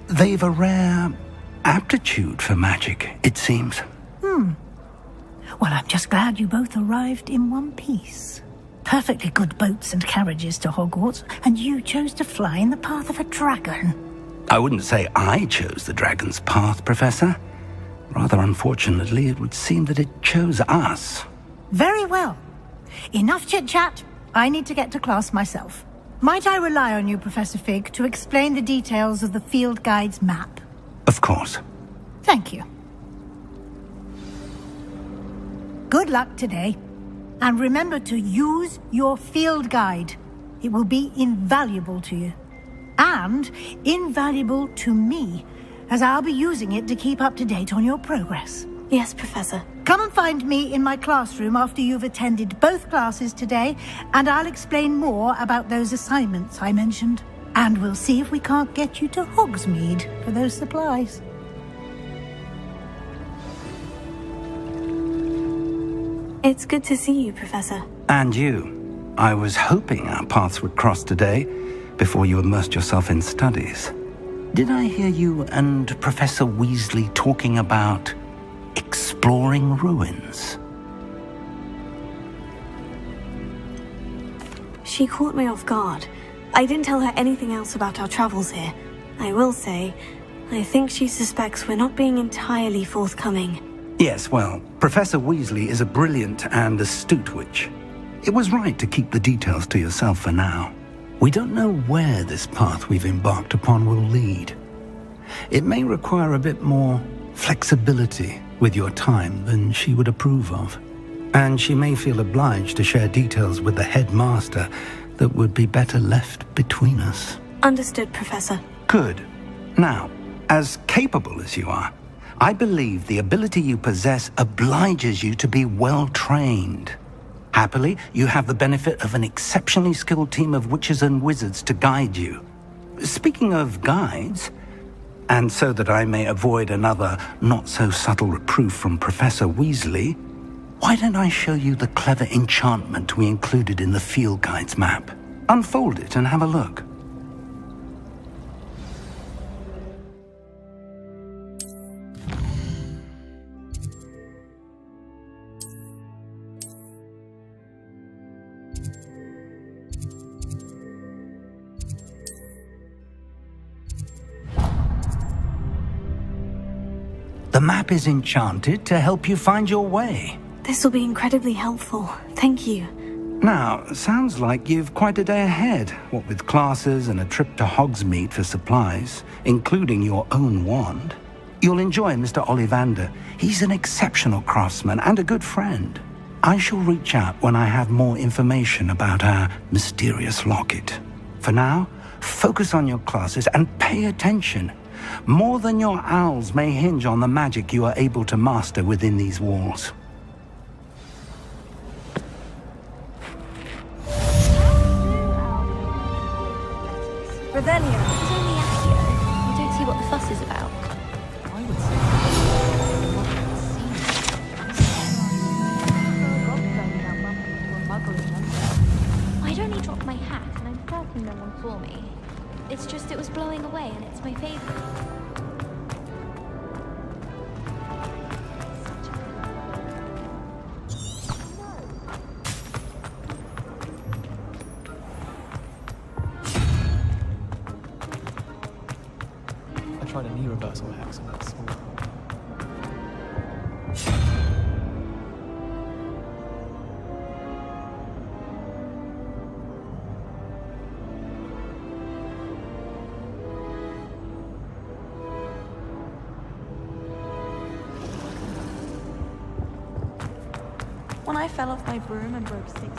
They've a rare aptitude for magic, it seems. Well, I'm just glad you both arrived in one piece. Perfectly good boats and carriages to Hogwarts, and you chose to fly in the path of a dragon. I wouldn't say I chose the dragon's path, Professor. Rather unfortunately, it would seem that it chose us. Very well. Enough chit-chat. I need to get to class myself. Might I rely on you, Professor Fig, to explain the details of the field guide's map? Of course. Thank you. Good luck today. And remember to use your field guide. It will be invaluable to you. And invaluable to me, as I'll be using it to keep up to date on your progress. Yes, Professor. Come and find me in my classroom after you've attended both classes today, and I'll explain more about those assignments I mentioned. And we'll see if we can't get you to Hogsmeade for those supplies. It's good to see you, Professor. And you. I was hoping our paths would cross today, before you immersed yourself in studies. Did I hear you and Professor Weasley talking about exploring ruins? She caught me off guard. I didn't tell her anything else about our travels here. I will say, I think she suspects we're not being entirely forthcoming. Yes, well, Professor Weasley is a brilliant and astute witch. It was right to keep the details to yourself for now. We don't know where this path we've embarked upon will lead. It may require a bit more flexibility with your time than she would approve of. And she may feel obliged to share details with the headmaster that would be better left between us. Understood, Professor. Good. Now, as capable as you are, I believe the ability you possess obliges you to be well-trained. Happily, you have the benefit of an exceptionally skilled team of witches and wizards to guide you. Speaking of guides, and so that I may avoid another not-so-subtle reproof from Professor Weasley, Why don't I show you the clever enchantment we included in the field guide's map? Unfold it and have a look. The map is enchanted to help you find your way. This will be incredibly helpful. Thank you. Now, sounds like you've quite a day ahead, what with classes and a trip to Hogsmeade for supplies, including your own wand. You'll enjoy Mr. Ollivander. He's an exceptional craftsman and a good friend. I shall reach out when I have more information about our mysterious locket. For now, focus on your classes and pay attention. More than your owls may hinge on the magic you are able to master within these walls. Revelio. It's only Accio. I don't see what the fuss is about. I would say... I'd only dropped my hat, and I'm certain no one saw me. It's just it was blowing away, and it's my favorite. I tried a knee reversal hex and that's all. When I fell off my broom and broke 6 bones.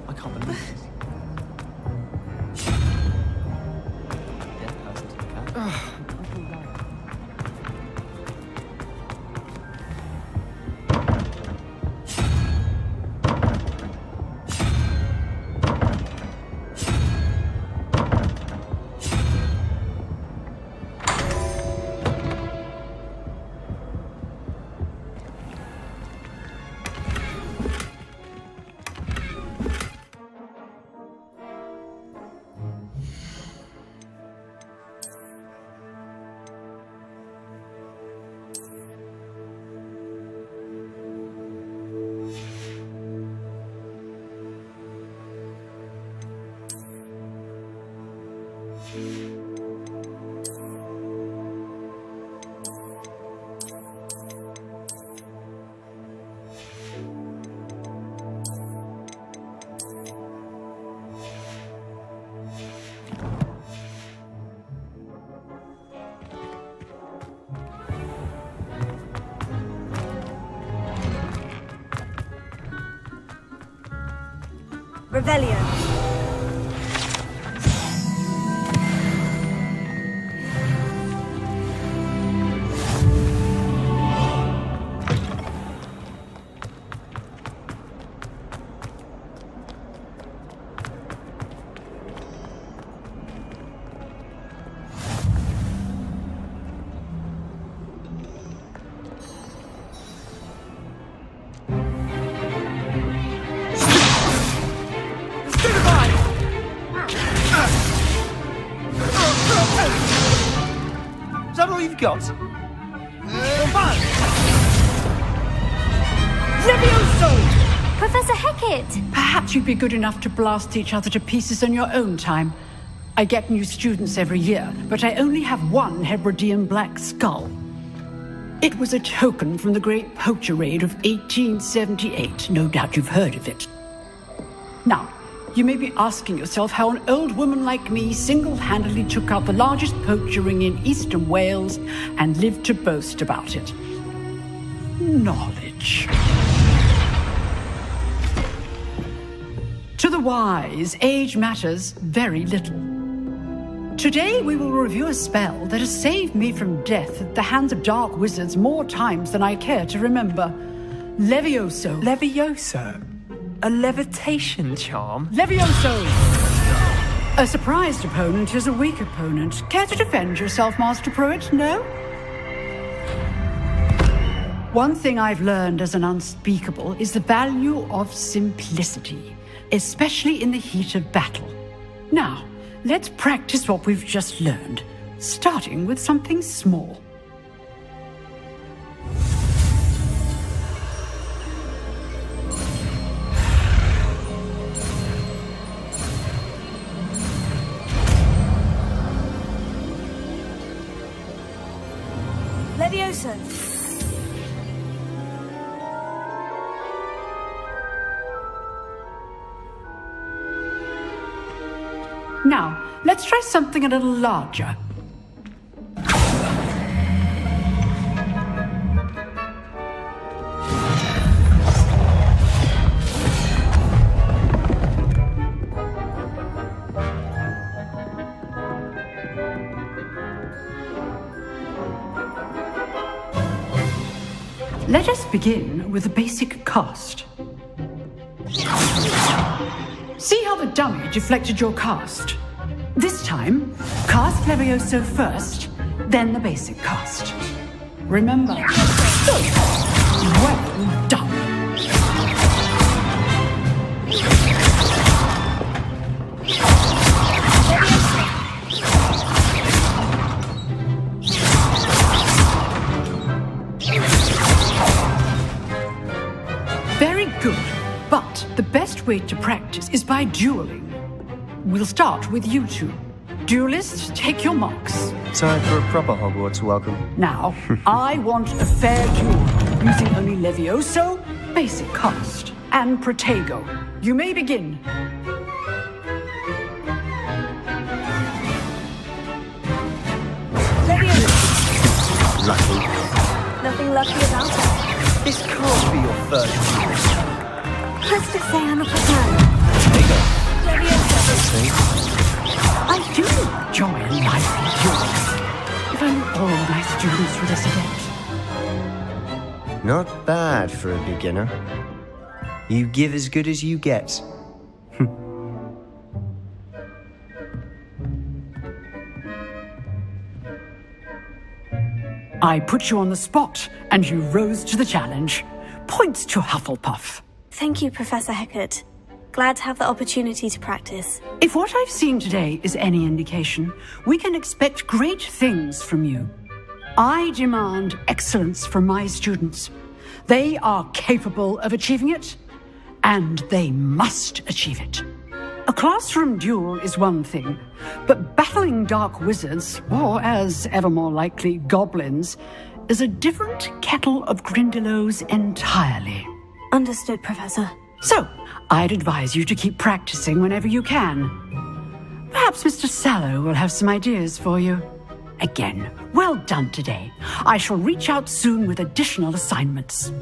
I can't believe this. Dead person to the cat. Revelio. Is that all you've got? Professor Hecat! Perhaps you'd be good enough to blast each other to pieces on your own time. I get new students every year, but I only have one Hebridean black skull. It was a token from the Great Poacher Raid of 1878. No doubt you've heard of it. Now, you may be asking yourself how an old woman like me single-handedly took out the largest poacher ring in eastern Wales and lived to boast about it. Knowledge. To the wise, age matters very little. Today we will review a spell that has saved me from death at the hands of dark wizards more times than I care to remember. Levioso. Levioso? A levitation charm? Levioso! A surprised opponent is a weak opponent. Care to defend yourself, Master Pruitt? No? One thing I've learned as an unspeakable is the value of simplicity, especially in the heat of battle. Now, let's practice what we've just learned, starting with something small. Levioso. Now, let's try something a little larger. Let us begin with a basic cast. See how the dummy deflected your cast? This time, cast Levioso first, then the basic cast. Remember, well done. Very good, but the best way to practice is by dueling. We'll start with you two. Duelists, take your marks. Time for a proper Hogwarts welcome. Now, I want a fair duel, using only Levioso, basic cast, and Protego. You may begin. Levioso. Lucky. Nothing lucky about it. This can't be your first duel. Let's just say I'm a patron. I do enjoy a lively duel. If only all my students were this adept. Not bad for a beginner. You give as good as you get. I put you on the spot, and you rose to the challenge. Points to Hufflepuff. Thank you, Professor Hecat. Glad to have the opportunity to practice. If what I've seen today is any indication, we can expect great things from you. I demand excellence from my students. They are capable of achieving it, and they must achieve it. A classroom duel is one thing, but battling dark wizards, or as ever more likely, goblins, is a different kettle of Grindylows entirely. Understood, Professor. So, I'd advise you to keep practicing whenever you can. Perhaps Mr. Sallow will have some ideas for you. Again, well done today. I shall reach out soon with additional assignments.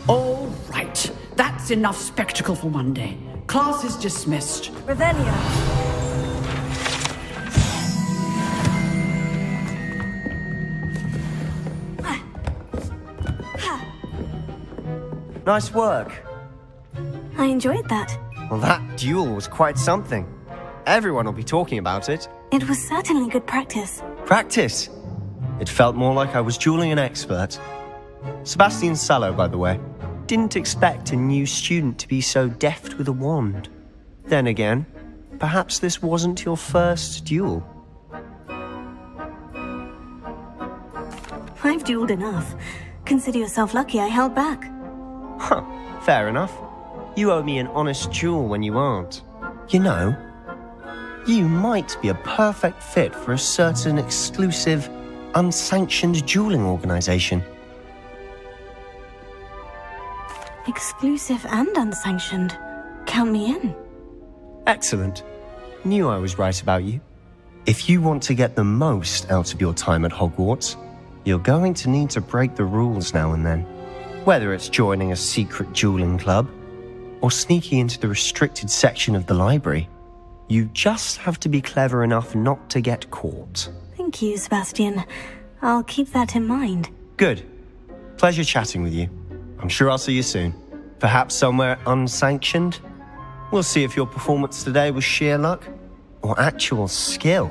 All right, that's enough spectacle for one day. Class is dismissed. Revelio. Nice work. I enjoyed that. Well, that duel was quite something. Everyone will be talking about it. It was certainly good practice. Practice? It felt more like I was dueling an expert. Sebastian Sallow, by the way, didn't expect a new student to be so deft with a wand. Then again, perhaps this wasn't your first duel. I've dueled enough. Consider yourself lucky I held back. Huh, fair enough. You owe me an honest duel when you aren't. You know, you might be a perfect fit for a certain exclusive, unsanctioned dueling organization. Exclusive and unsanctioned. Count me in. Excellent. Knew I was right about you. If you want to get the most out of your time at Hogwarts, you're going to need to break the rules now and then. Whether it's joining a secret dueling club, or sneaking into the restricted section of the library, You just have to be clever enough not to get caught. Thank you, Sebastian. I'll keep that in mind. Good. Pleasure chatting with you. I'm sure I'll see you soon. Perhaps somewhere unsanctioned? We'll see if your performance today was sheer luck or actual skill.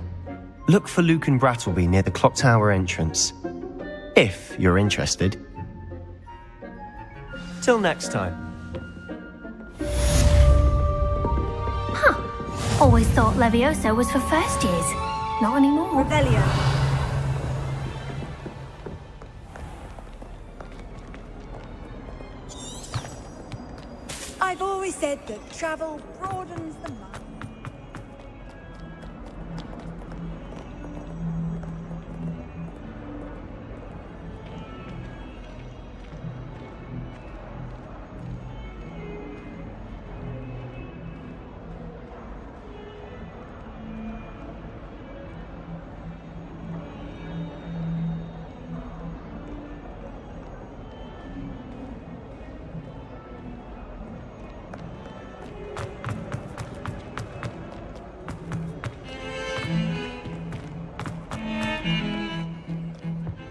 Look for Luke and Brattleby near the clock tower entrance. If you're interested. Till next time. Huh. Always thought Levioso was for first years. Not anymore. Revelio. I've always said that travel broadens the mind.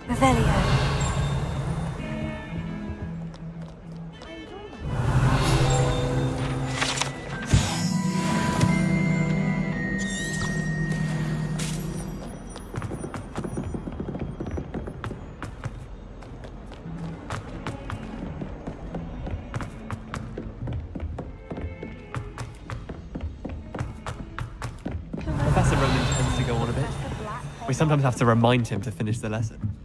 Revelio. Professor Roman tends to go on a bit. We sometimes have to remind him to finish the lesson.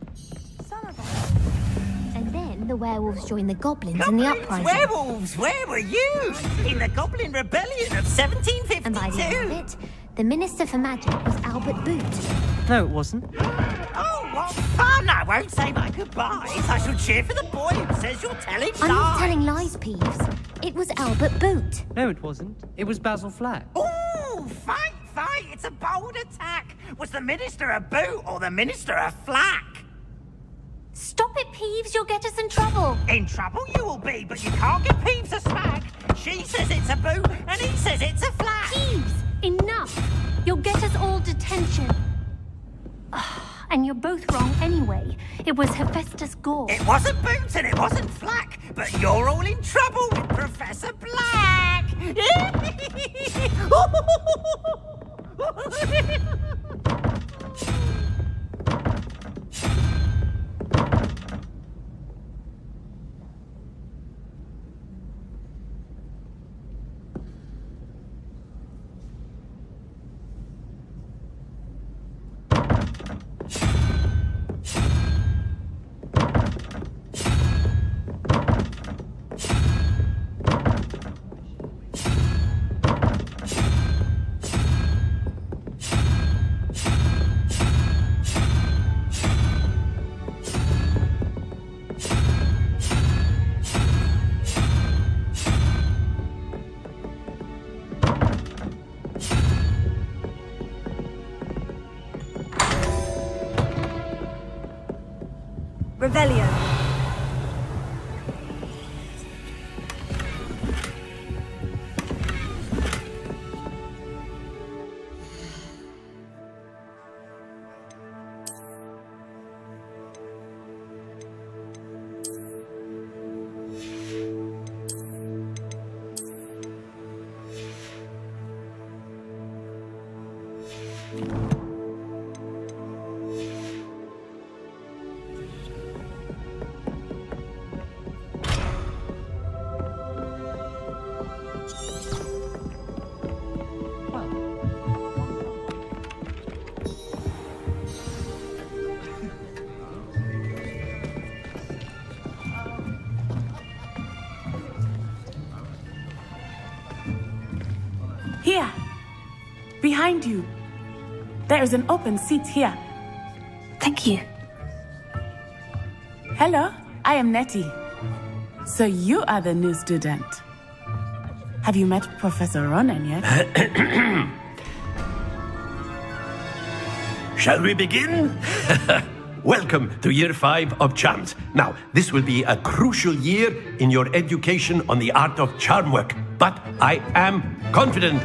And then the werewolves joined the goblins in the uprising. Werewolves! Where were you? In the Goblin Rebellion of 1752! And by the end of it, the Minister for Magic was Albert Boot. No, it wasn't. Oh, what fun! I won't say my goodbyes. I shall cheer for the boy who says you're telling lies. I'm not telling lies, Peeves. It was Albert Boot. No, it wasn't. It was Basil Flack. Ooh, fight! It's a bold attack! Was the Minister a boot or the Minister a flack? Stop it, Peeves. You'll get us in trouble. In trouble you will be, but you can't give Peeves a smack. She says it's a boot and he says it's a flack. Peeves, enough. You'll get us all detention. And you're both wrong anyway. It was Hephaestus Gore. It wasn't boot and it wasn't flack, but you're all in trouble with Professor Black. Revelio. Here, behind you. There is an open seat here. Thank you. Hello, I am Nettie. So you are the new student. Have you met Professor Ronan yet? Shall we begin? Welcome to Year 5 of Charms. Now, this will be a crucial year in your education on the art of charm work, but I am confident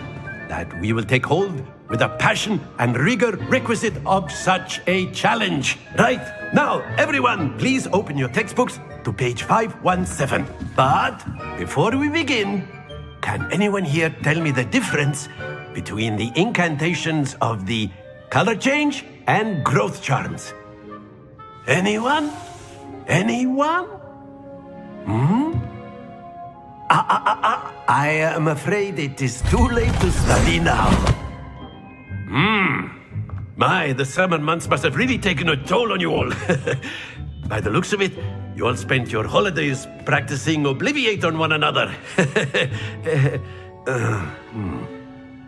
that we will take hold with the passion and rigor requisite of such a challenge. Right, now, everyone, please open your textbooks to page 517. But before we begin, can anyone here tell me the difference between the incantations of the color change and growth charms? Anyone? Anyone? I am afraid it is too late to study now. My, the summer months must have really taken a toll on you all. By the looks of it, you all spent your holidays practicing Obliviate on one another.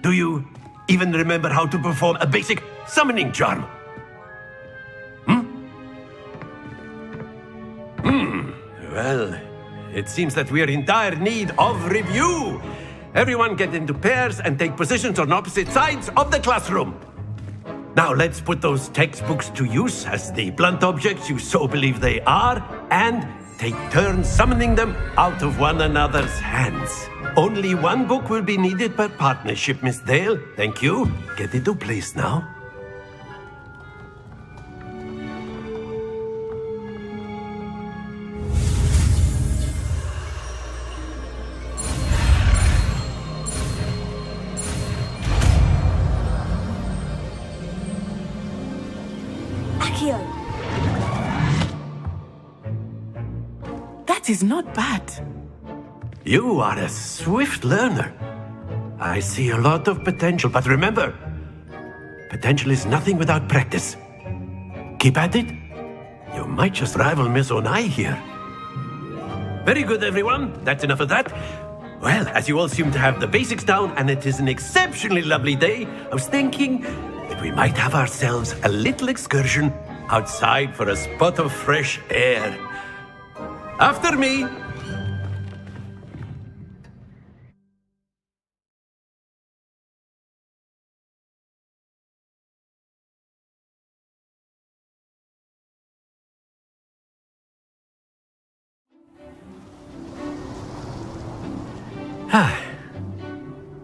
Do you even remember how to perform a basic summoning charm? Well, it seems that we are in dire need of review. Everyone get into pairs and take positions on opposite sides of the classroom. Now let's put those textbooks to use as the blunt objects you so believe they are, and take turns summoning them out of one another's hands. Only one book will be needed per partnership, Miss Dale. Thank you. Get into place now. That is not bad. You are a swift learner. I see a lot of potential, but remember, potential is nothing without practice. Keep at it. You might just rival Miss Onai here. Very good, everyone. That's enough of that. Well, as you all seem to have the basics down, and it is an exceptionally lovely day, I was thinking that we might have ourselves a little excursion outside for a spot of fresh air. After me.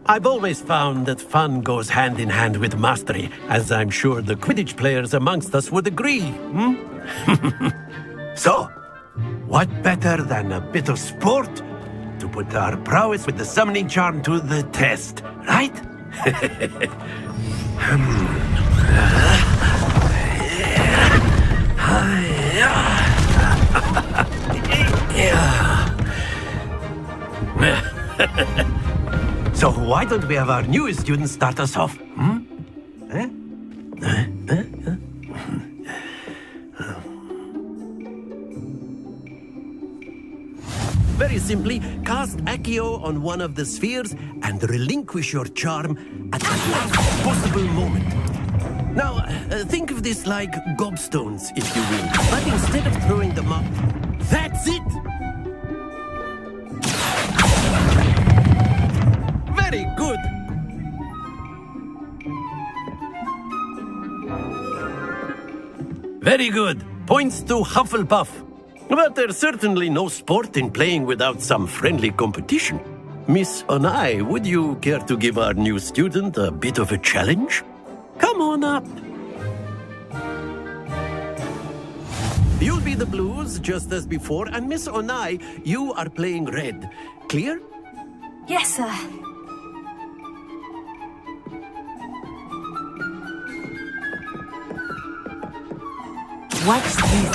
I've always found that fun goes hand in hand with mastery, as I'm sure the Quidditch players amongst us would agree. So, what better than a bit of sport to put our prowess with the summoning charm to the test, right? So why don't we have our newest student start us off? Very simply, cast Accio on one of the spheres and relinquish your charm at the last possible moment. Now, think of this like gobstones, if you will. But instead of throwing them up, that's it! Very good! Very good. Points to Hufflepuff. But there's certainly no sport in playing without some friendly competition. Miss Onai, would you care to give our new student a bit of a challenge? Come on up. You'll be the blues, just as before, and Miss Onai, you are playing red. Clear? Yes, sir. Watch this.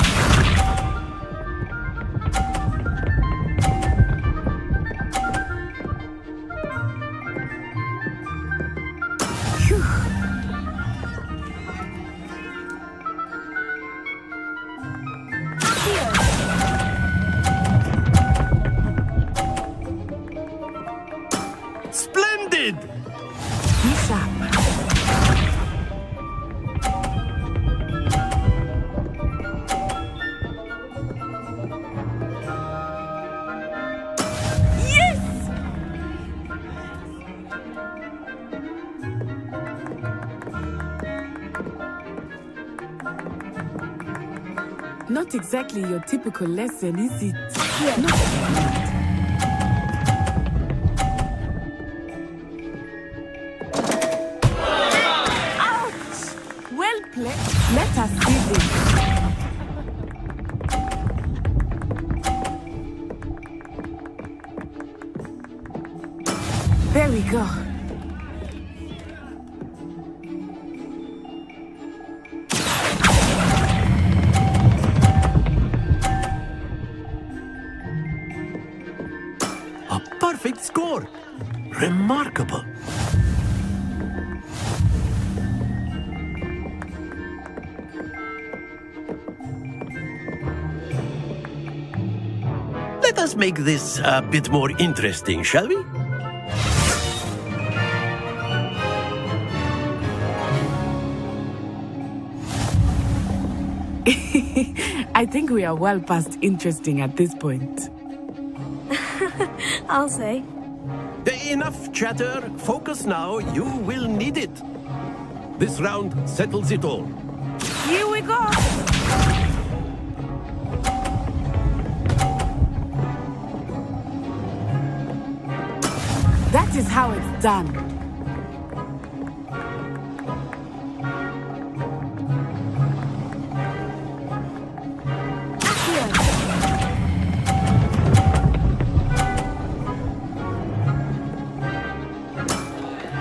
Splendid! Not exactly your typical lesson, is it? Yeah. Let us see this. There we go. A perfect score! Remarkable! Let us make this a bit more interesting, shall we? I think we are well past interesting at this point. I'll say. Enough chatter. Focus now. You will need it. This round settles it all. Here we go! That is how it's done.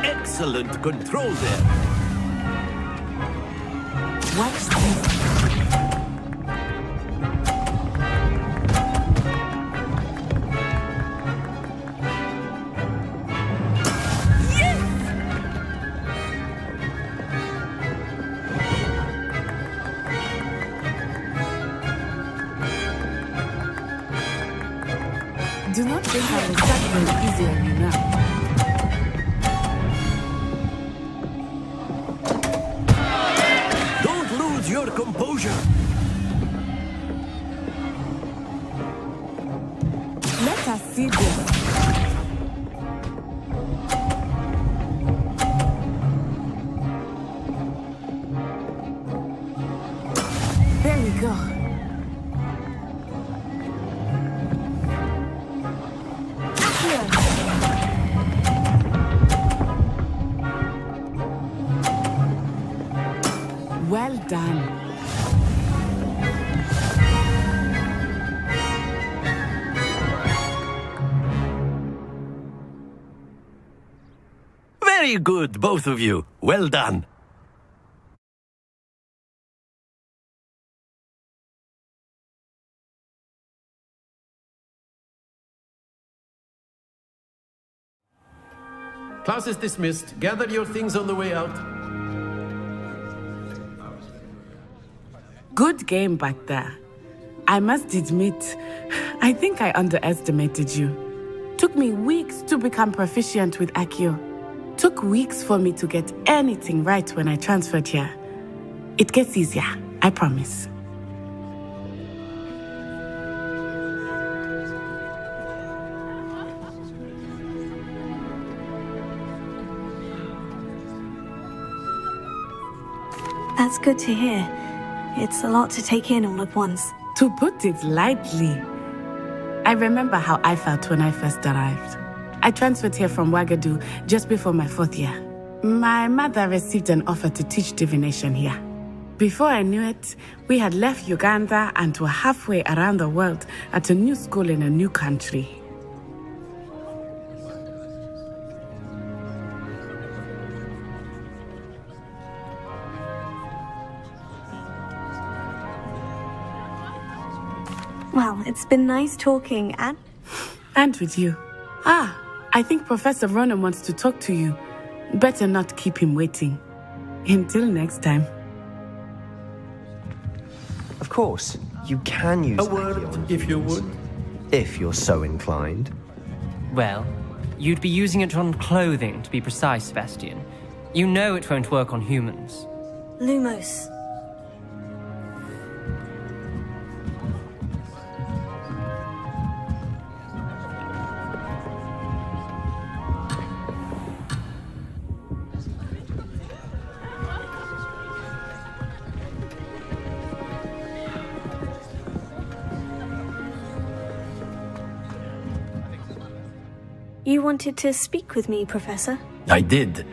Excellent control there. Watch this. Do not think I will start very easy on you now. Don't lose your composure. Let us see this. There we go. Well done. Very good, both of you. Well done. Class is dismissed. Gather your things on the way out. Good game back there. I must admit, I think I underestimated you. Took me weeks to become proficient with Accio. Took weeks for me to get anything right when I transferred here. It gets easier, I promise. That's good to hear. It's a lot to take in all at once. To put it lightly, I remember how I felt when I first arrived. I transferred here from Ouagadougou just before my 4th year. My mother received an offer to teach divination here. Before I knew it, we had left Uganda and were halfway around the world at a new school in a new country. Well, it's been nice talking, and... And with you. I think Professor Ronan wants to talk to you. Better not keep him waiting. Until next time. Of course, you can use a word, if you would. If you're so inclined. Well, you'd be using it on clothing, to be precise, Sebastian. You know it won't work on humans. Lumos. You wanted to speak with me, Professor? I did.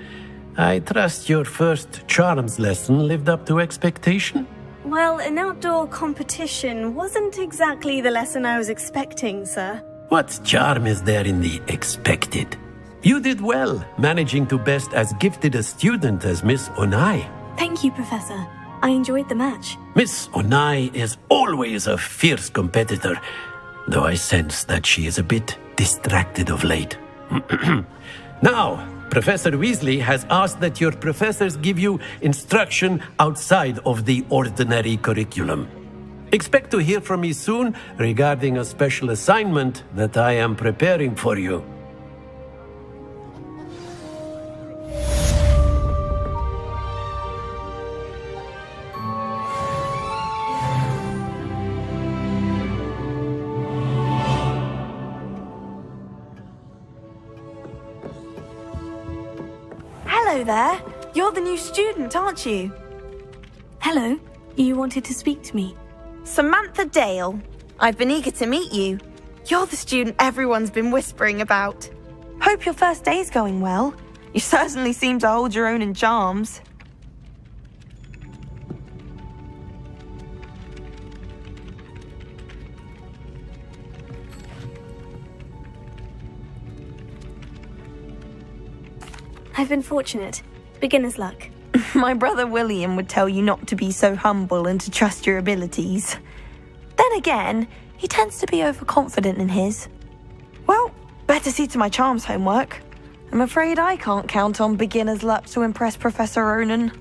I trust your first charms lesson lived up to expectation? Well, an outdoor competition wasn't exactly the lesson I was expecting, sir. What charm is there in the expected? You did well, managing to best as gifted a student as Miss Onai. Thank you, Professor. I enjoyed the match. Miss Onai is always a fierce competitor, though I sense that she is a bit distracted of late. Now, Professor Weasley has asked that your professors give you instruction outside of the ordinary curriculum. Expect to hear from me soon regarding a special assignment that I am preparing for you. Hello there. You're the new student, aren't you? Hello. You wanted to speak to me? Samantha Dale. I've been eager to meet you. You're the student everyone's been whispering about. Hope your first day's going well. You certainly seem to hold your own in charms. I've been fortunate. Beginner's luck. My brother William would tell you not to be so humble and to trust your abilities. Then again, he tends to be overconfident in his. Well, better see to my charms homework. I'm afraid I can't count on beginner's luck to impress Professor Ronan.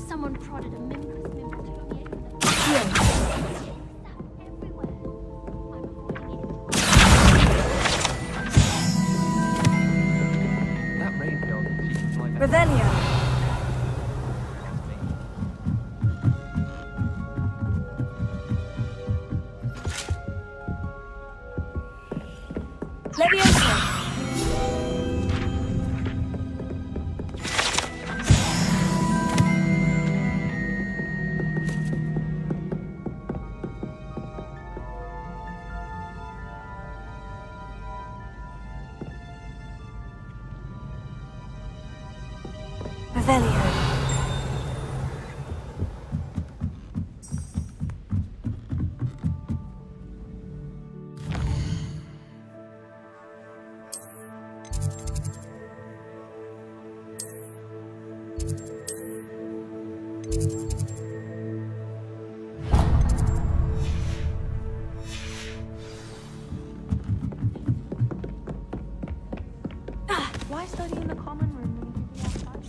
Someone prodded a Mimicus Mimicus. That rain dog, she can fly down. Revelio. Leviosa. Revelio. Why study in the common room when you can be outside?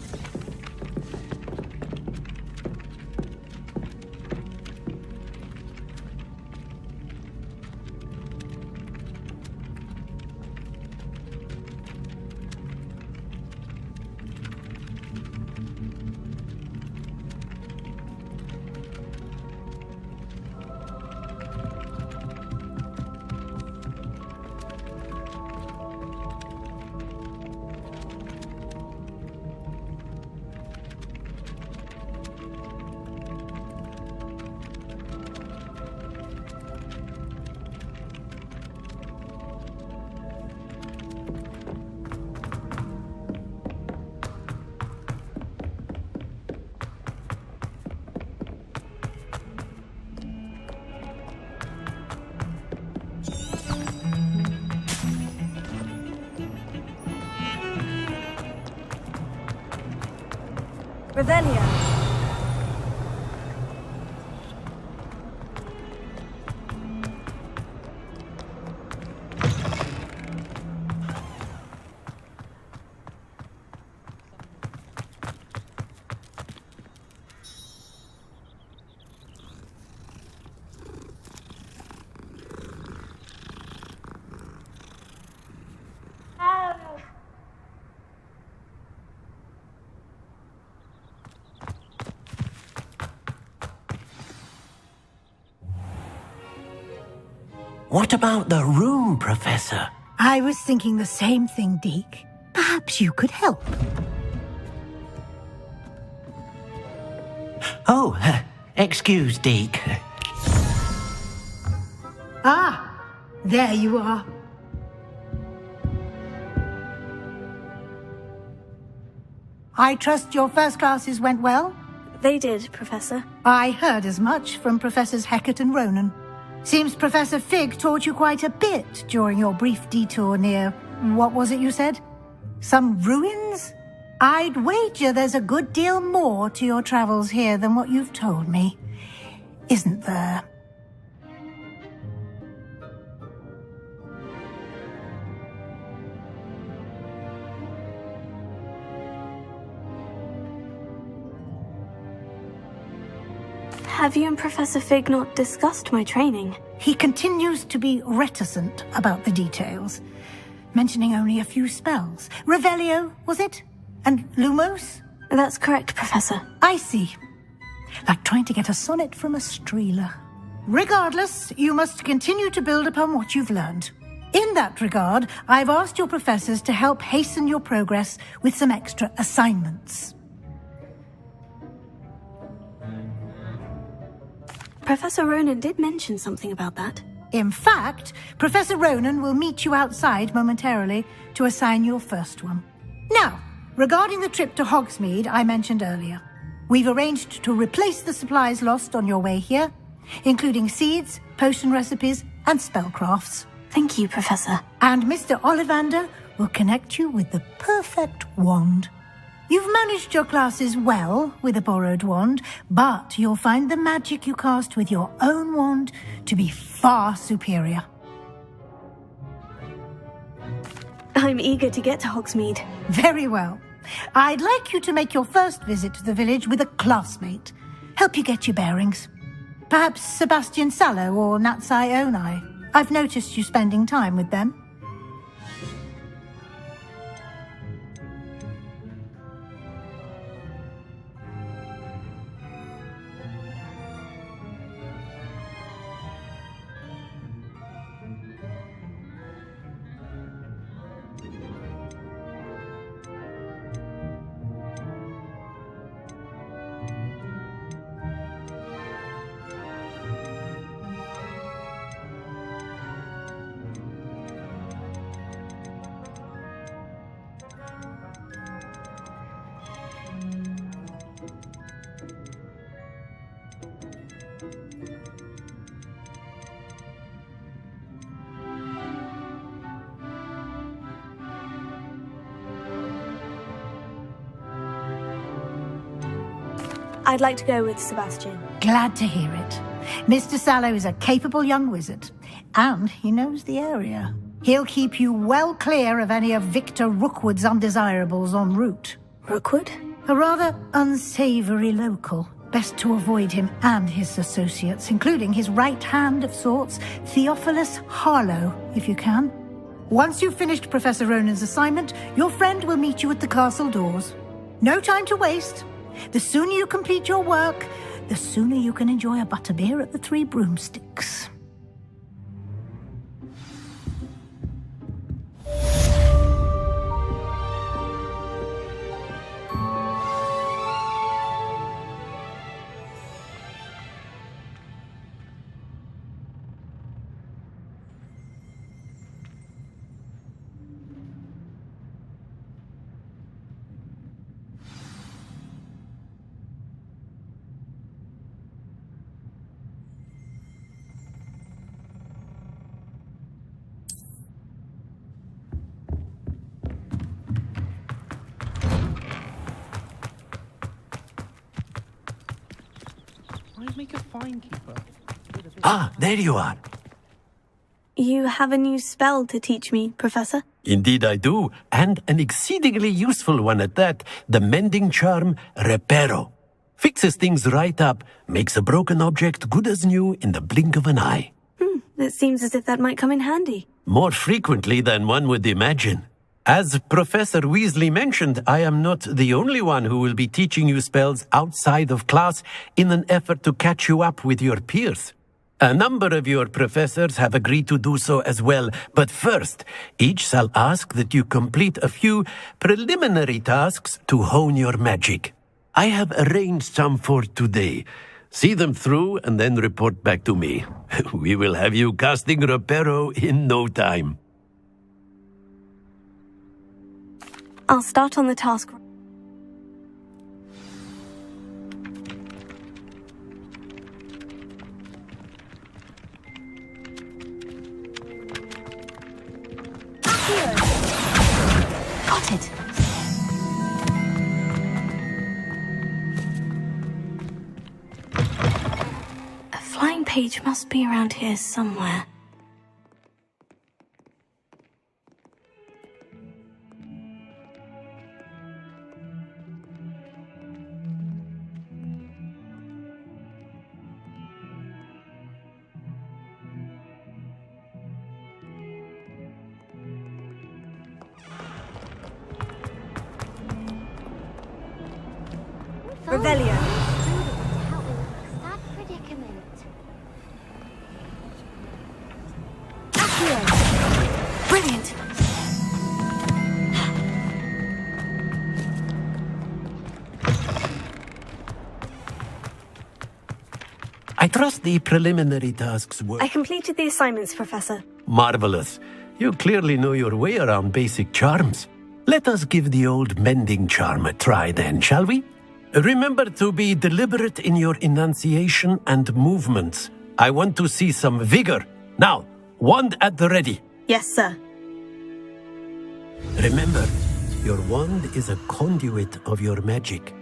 Revelio. What about the room, Professor? I was thinking the same thing, Deke. Perhaps you could help. Oh, excuse, Deke. Ah, there you are. I trust your first classes went well? They did, Professor. I heard as much from Professors Hecat and Ronan. Seems Professor Fig taught you quite a bit during your brief detour near... what was it you said? Some ruins? I'd wager there's a good deal more to your travels here than what you've told me. Isn't there? Have you and Professor Fig not discussed my training? He continues to be reticent about the details, mentioning only a few spells. Revelio, was it? And Lumos? That's correct, Professor. I see. Like trying to get a sonnet from a streeler. Regardless, you must continue to build upon what you've learned. In that regard, I've asked your professors to help hasten your progress with some extra assignments. Professor Ronan did mention something about that. In fact, Professor Ronan will meet you outside momentarily to assign your first one. Now, regarding the trip to Hogsmeade I mentioned earlier, we've arranged to replace the supplies lost on your way here, including seeds, potion recipes, and spellcrafts. Thank you, Professor. And Mr. Ollivander will connect you with the perfect wand. You've managed your classes well with a borrowed wand, but you'll find the magic you cast with your own wand to be far superior. I'm eager to get to Hogsmeade. Very well. I'd like you to make your first visit to the village with a classmate. Help you get your bearings. Perhaps Sebastian Sallow or Natsai Onai. I've noticed you spending time with them. I'd like to go with Sebastian. Glad to hear it. Mr. Sallow is a capable young wizard, and he knows the area. He'll keep you well clear of any of Victor Rookwood's undesirables en route. Rookwood? A rather unsavory local. Best to avoid him and his associates, including his right hand of sorts, Theophilus Harlow, if you can. Once you've finished Professor Ronan's assignment, your friend will meet you at the castle doors. No time to waste. The sooner you complete your work, the sooner you can enjoy a butterbeer at the Three Broomsticks. Make a fine keeper. Ah, there you are. You have a new spell to teach me, Professor? Indeed I do, and an exceedingly useful one at that. The mending charm Reparo. Fixes things right up, makes a broken object good as new in the blink of an eye. It seems as if that might come in handy. More frequently than one would imagine. As Professor Weasley mentioned, I am not the only one who will be teaching you spells outside of class in an effort to catch you up with your peers. A number of your professors have agreed to do so as well, but first, each shall ask that you complete a few preliminary tasks to hone your magic. I have arranged some for today. See them through and then report back to me. We will have you casting Reparo in no time. I'll start on the task. Got it. A flying page must be around here somewhere. Revelio. Sad predicament. Brilliant. I trust the preliminary tasks were... I completed the assignments, Professor. Marvelous. You clearly know your way around basic charms. Let us give the old mending charm a try then, shall we? Remember to be deliberate in your enunciation and movements. I want to see some vigor. Now, wand at the ready. Yes, sir. Remember, your wand is a conduit of your magic.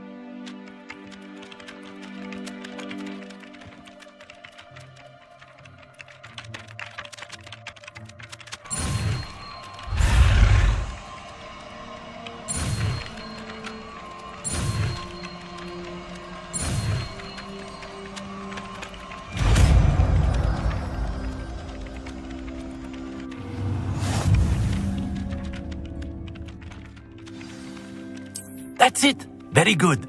That's it. Very good.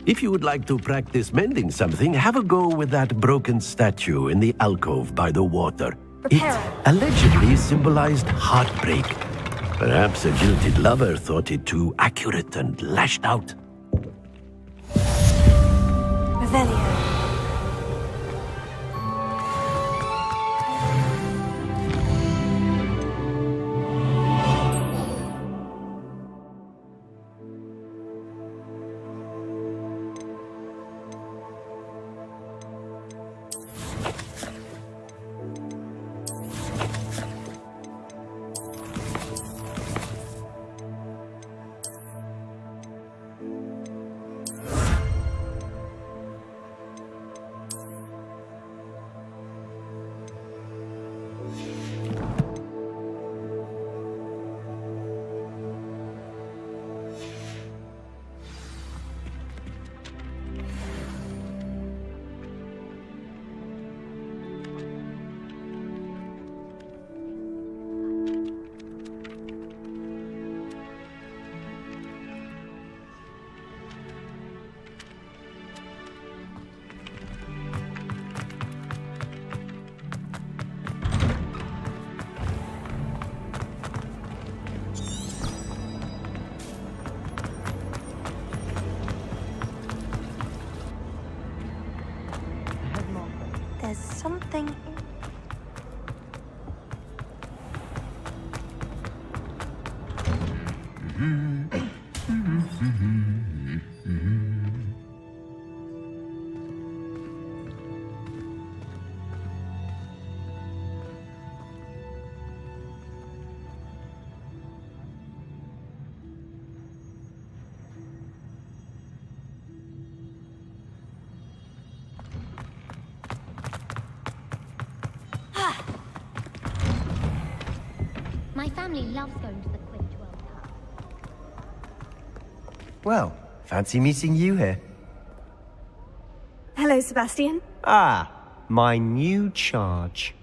If you would like to practice mending something, have a go with that broken statue in the alcove by the water. It allegedly symbolized heartbreak. Perhaps a jilted lover thought it too accurate and lashed out. Revelio. There's something... My family loves going to the Quidditch World Cup. Well, fancy meeting you here. Hello, Sebastian. Ah, my new charge.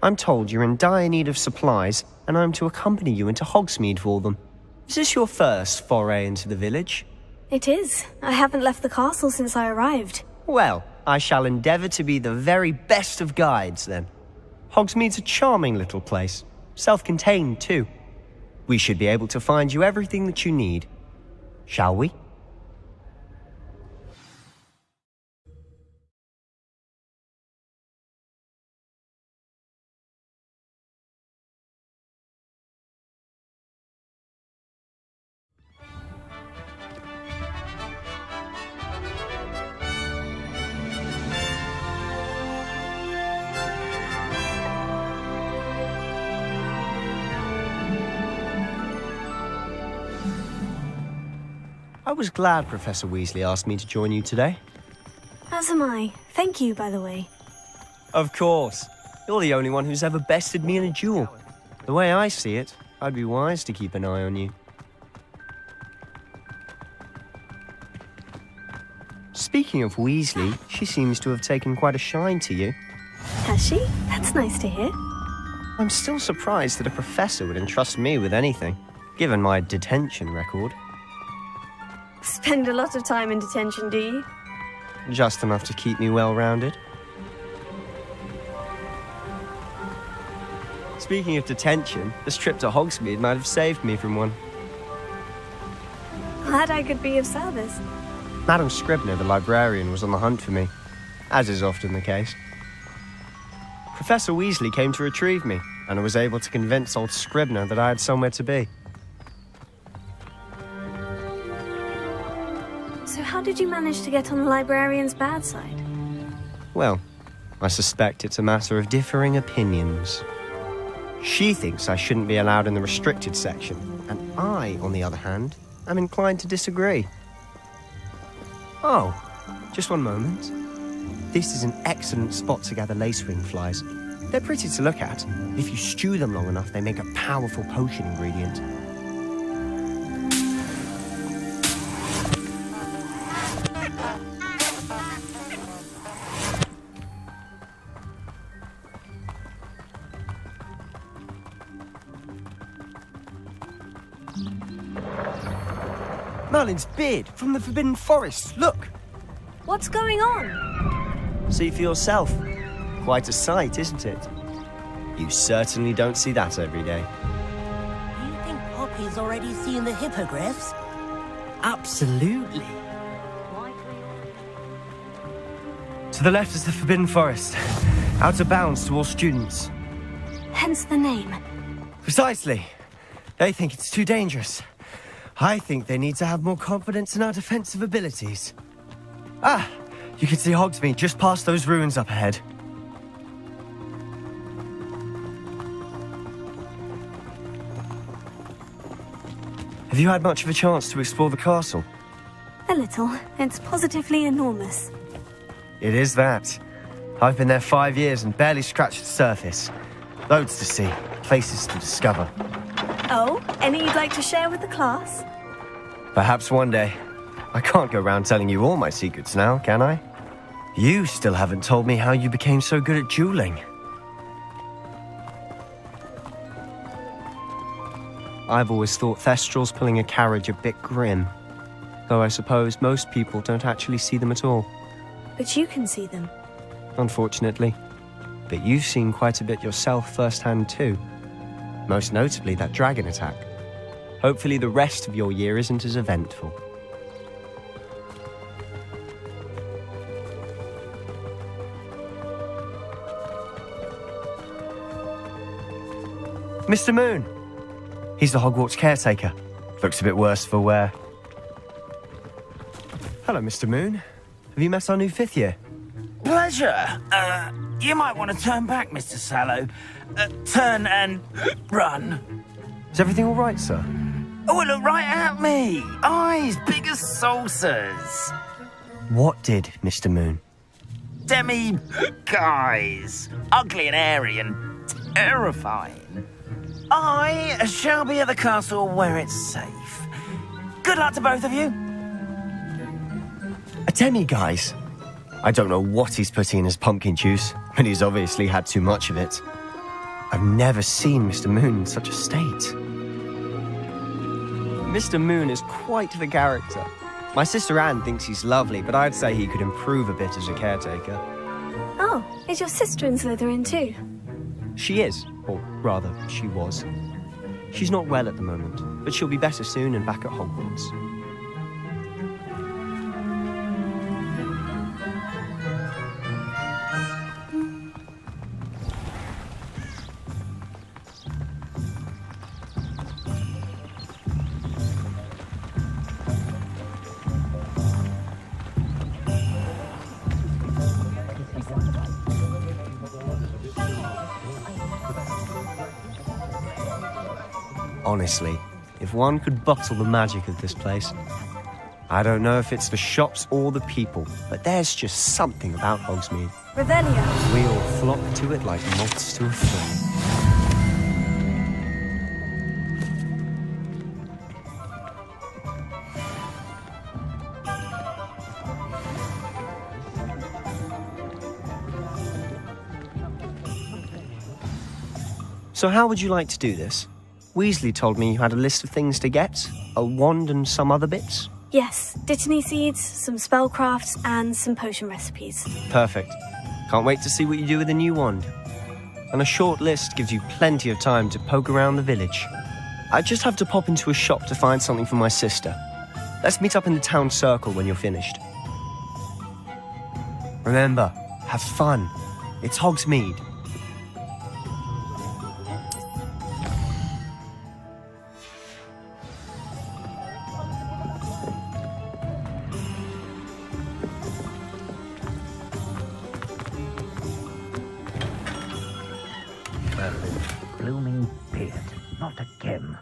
I'm told you're in dire need of supplies, and I'm to accompany you into Hogsmeade for them. Is this your first foray into the village? It is. I haven't left the castle since I arrived. Well, I shall endeavour to be the very best of guides, then. Hogsmeade's a charming little place. Self-contained, too. We should be able to find you everything that you need. Shall we? I was glad Professor Weasley asked me to join you today. As am I. Thank you, by the way. Of course. You're the only one who's ever bested me in a duel. The way I see it, I'd be wise to keep an eye on you. Speaking of Weasley, she seems to have taken quite a shine to you. Has she? That's nice to hear. I'm still surprised that a professor would entrust me with anything, given my detention record. Spend a lot of time in detention, do you? Just enough to keep me well-rounded. Speaking of detention, this trip to Hogsmeade might have saved me from one. Glad I could be of service. Madam Scribner, the librarian, was on the hunt for me, as is often the case. Professor Weasley came to retrieve me, and I was able to convince old Scribner that I had somewhere to be. So how did you manage to get on the librarian's bad side? Well, I suspect it's a matter of differing opinions. She thinks I shouldn't be allowed in the restricted section, and I, on the other hand, am inclined to disagree. Oh, just one moment. This is an excellent spot to gather lacewing flies. They're pretty to look at. If you stew them long enough, they make a powerful potion ingredient. Merlin's beard from the Forbidden Forest, look! What's going on? See for yourself. Quite a sight, isn't it? You certainly don't see that every day. You think Poppy's already seen the hippogriffs? Absolutely. To the left is the Forbidden Forest. Out of bounds to all students. Hence the name. Precisely. They think it's too dangerous. I think they need to have more confidence in our defensive abilities. Ah, you can see Hogsmeade just past those ruins up ahead. Have you had much of a chance to explore the castle? A little. It's positively enormous. It is that. I've been there 5 years and barely scratched the surface. Loads to see, places to discover. Oh, any you'd like to share with the class? Perhaps one day. I can't go around telling you all my secrets now, can I? You still haven't told me how you became so good at dueling. I've always thought Thestrals pulling a carriage a bit grim. Though I suppose most people don't actually see them at all. But you can see them. Unfortunately. But you've seen quite a bit yourself firsthand too. Most notably that dragon attack. Hopefully the rest of your year isn't as eventful. Mr. Moon! He's the Hogwarts caretaker. Looks a bit worse for wear. Hello, Mr. Moon. Have you met our new 5th year? Pleasure. You might want to turn back, Mr. Sallow. Turn and run. Is everything all right, sir? Oh, look right at me. Eyes big as saucers. What did, Mr. Moon? Guys. Ugly and airy and terrifying. I shall be at the castle where it's safe. Good luck to both of you. A demi-guise? I don't know what he's putting in his pumpkin juice, but he's obviously had too much of it. I've never seen Mr. Moon in such a state. Mr. Moon is quite the character. My sister Anne thinks he's lovely, but I'd say he could improve a bit as a caretaker. Oh, is your sister in Slytherin too? She is, or rather, she was. She's not well at the moment, but she'll be better soon and back at Hogwarts. Honestly, if one could bottle the magic of this place. I don't know if it's the shops or the people, but there's just something about Hogsmeade. Revelio. We all flock to it like moths to a flame. So how would you like to do this? Weasley told me you had a list of things to get, a wand and some other bits. Yes, Dittany seeds, some spellcrafts, and some potion recipes. Perfect. Can't wait to see what you do with the new wand. And a short list gives you plenty of time to poke around the village. I just have to pop into a shop to find something for my sister. Let's meet up in the town circle when you're finished. Remember, have fun. It's Hogsmeade. Blooming beard. Not again.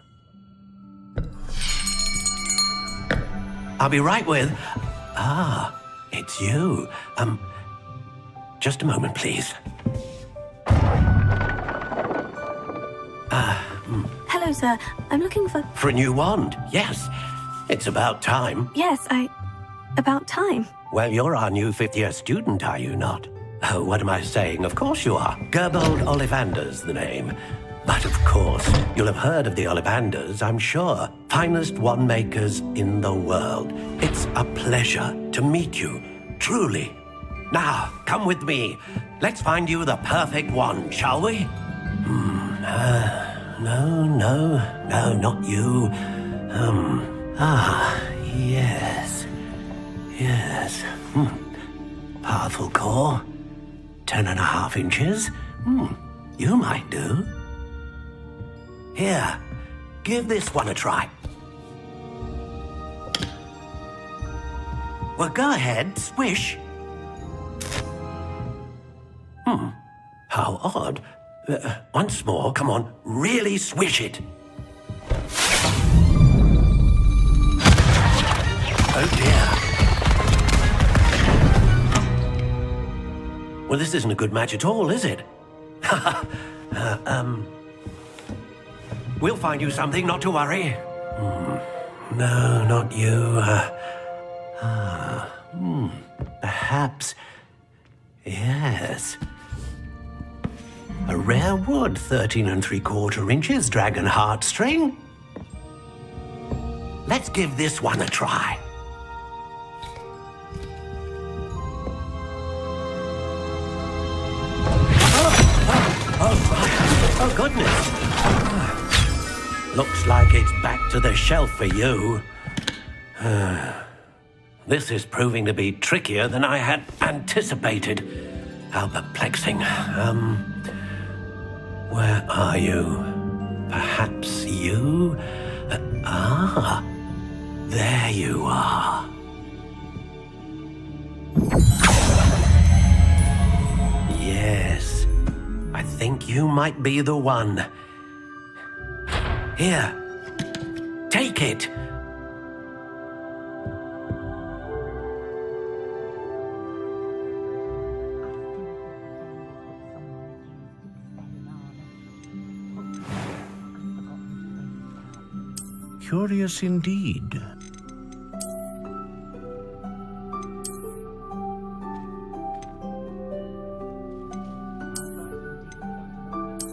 I'll be right with... Ah, it's you. Just a moment, please. Hello, sir. I'm looking for... For a new wand, yes. It's about time. Yes, about time. Well, you're our new fifth-year student, are you not? Oh, what am I saying? Of course you are. Gerbold Ollivander's the name. But of course, you'll have heard of the Ollivanders, I'm sure. Finest wand makers in the world. It's a pleasure to meet you, truly. Now, come with me. Let's find you the perfect wand, shall we? No, not you. Yes. Powerful core. 10.5 inches. You might do. Here, give this one a try. Well, go ahead, swish. How odd. Once more, come on, really swish it. Oh dear. Well, this isn't a good match at all, is it? We'll find you something, not to worry. No, not you. Perhaps... Yes. A rare wood, 13 3/4 inches, dragon heartstring. Let's give this one a try. Oh, goodness. Looks like it's back to the shelf for you. This is proving to be trickier than I had anticipated. How perplexing. Where are you? Perhaps you? There you are. Yes, I think you might be the one. Here, take it. Curious indeed.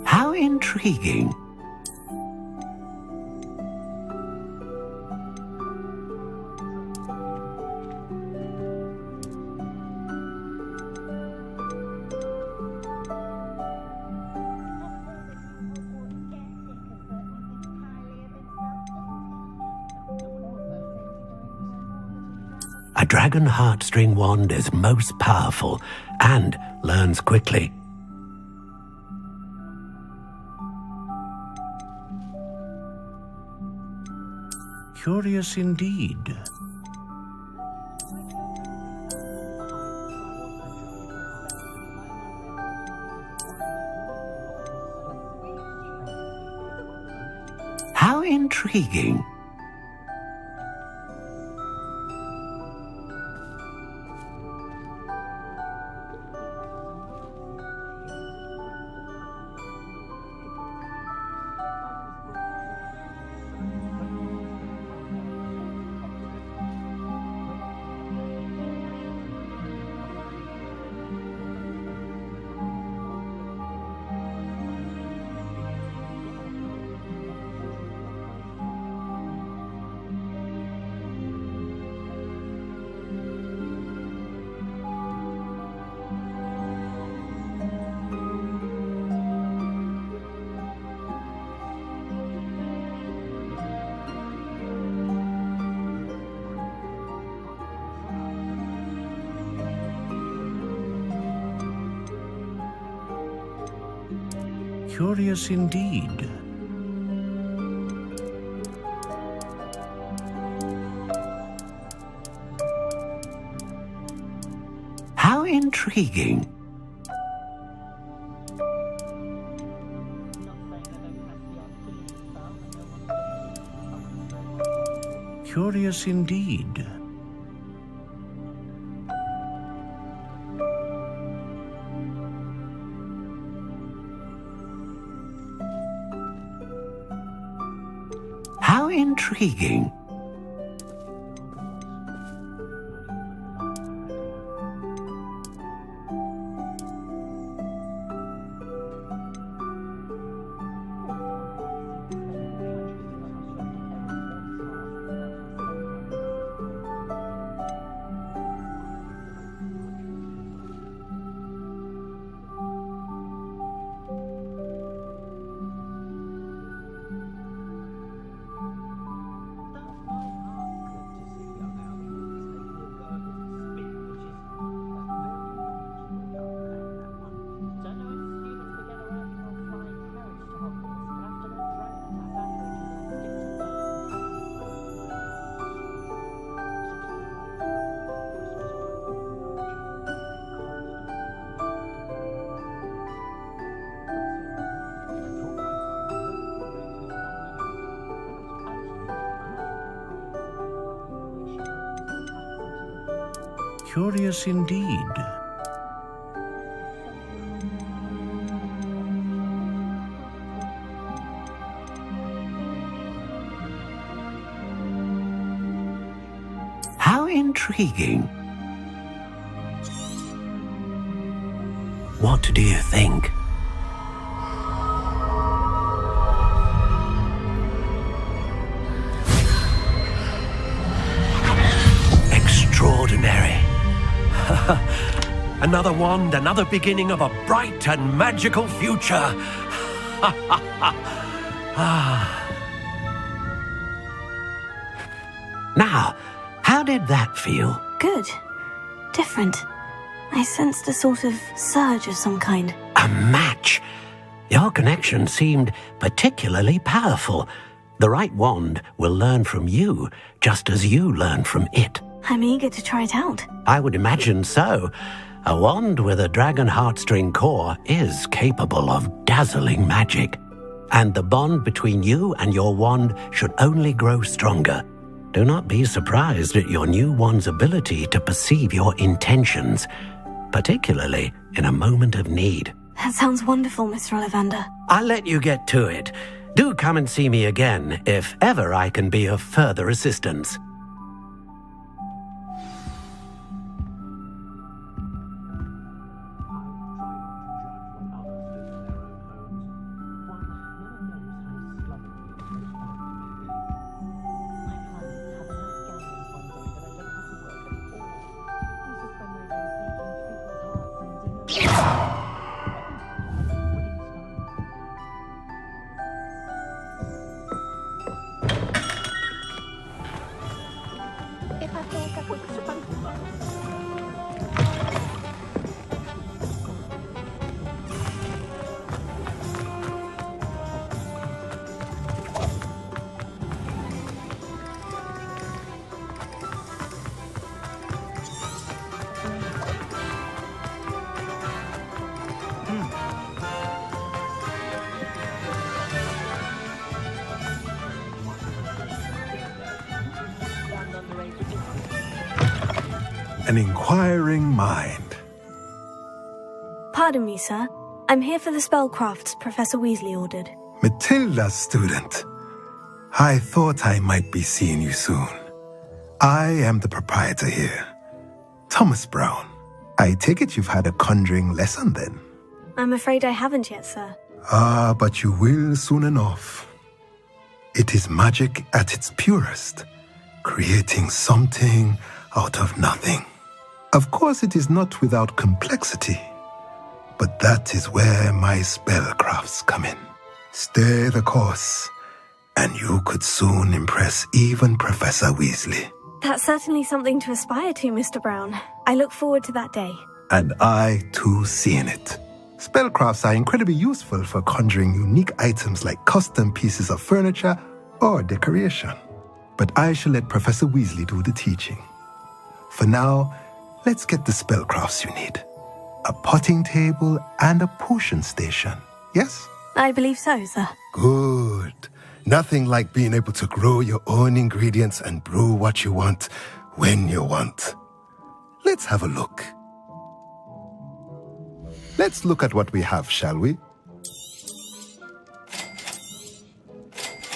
How intriguing. A dragon heartstring wand is most powerful and learns quickly. Curious indeed. How intriguing. Curious indeed. How intriguing. Curious indeed. How intriguing. Curious indeed. How intriguing. What do you think? Extraordinary. Another wand, another beginning of a bright and magical future. Now, how did that feel? Good. Different. I sensed a sort of surge of some kind. A match. Your connection seemed particularly powerful. The right wand will learn from you, just as you learn from it. I'm eager to try it out. I would imagine so. A wand with a dragon heartstring core is capable of dazzling magic. And the bond between you and your wand should only grow stronger. Do not be surprised at your new wand's ability to perceive your intentions, particularly in a moment of need. That sounds wonderful, Mr. Ollivander. I'll let you get to it. Do come and see me again if ever I can be of further assistance. an inquiring mind. Pardon me, sir. I'm here for the spellcrafts Professor Weasley ordered. Matilda's student. I thought I might be seeing you soon. I am the proprietor here, Thomas Brown. I take it you've had a conjuring lesson then? I'm afraid I haven't yet, sir. Ah, but you will soon enough. It is magic at its purest, creating something out of nothing. Of course, it is not without complexity, but that is where my spellcrafts come in. Stay the course, and you could soon impress even Professor Weasley. That's certainly something to aspire to, Mr. Brown. I look forward to that day. And I, too, seeing it. Spellcrafts are incredibly useful for conjuring unique items like custom pieces of furniture or decoration. But I shall let Professor Weasley do the teaching. For now, let's get the spellcrafts you need. A potting table and a potion station, yes? I believe so, sir. Good. Nothing like being able to grow your own ingredients and brew what you want when you want. Let's have a look. Let's look at what we have, shall we?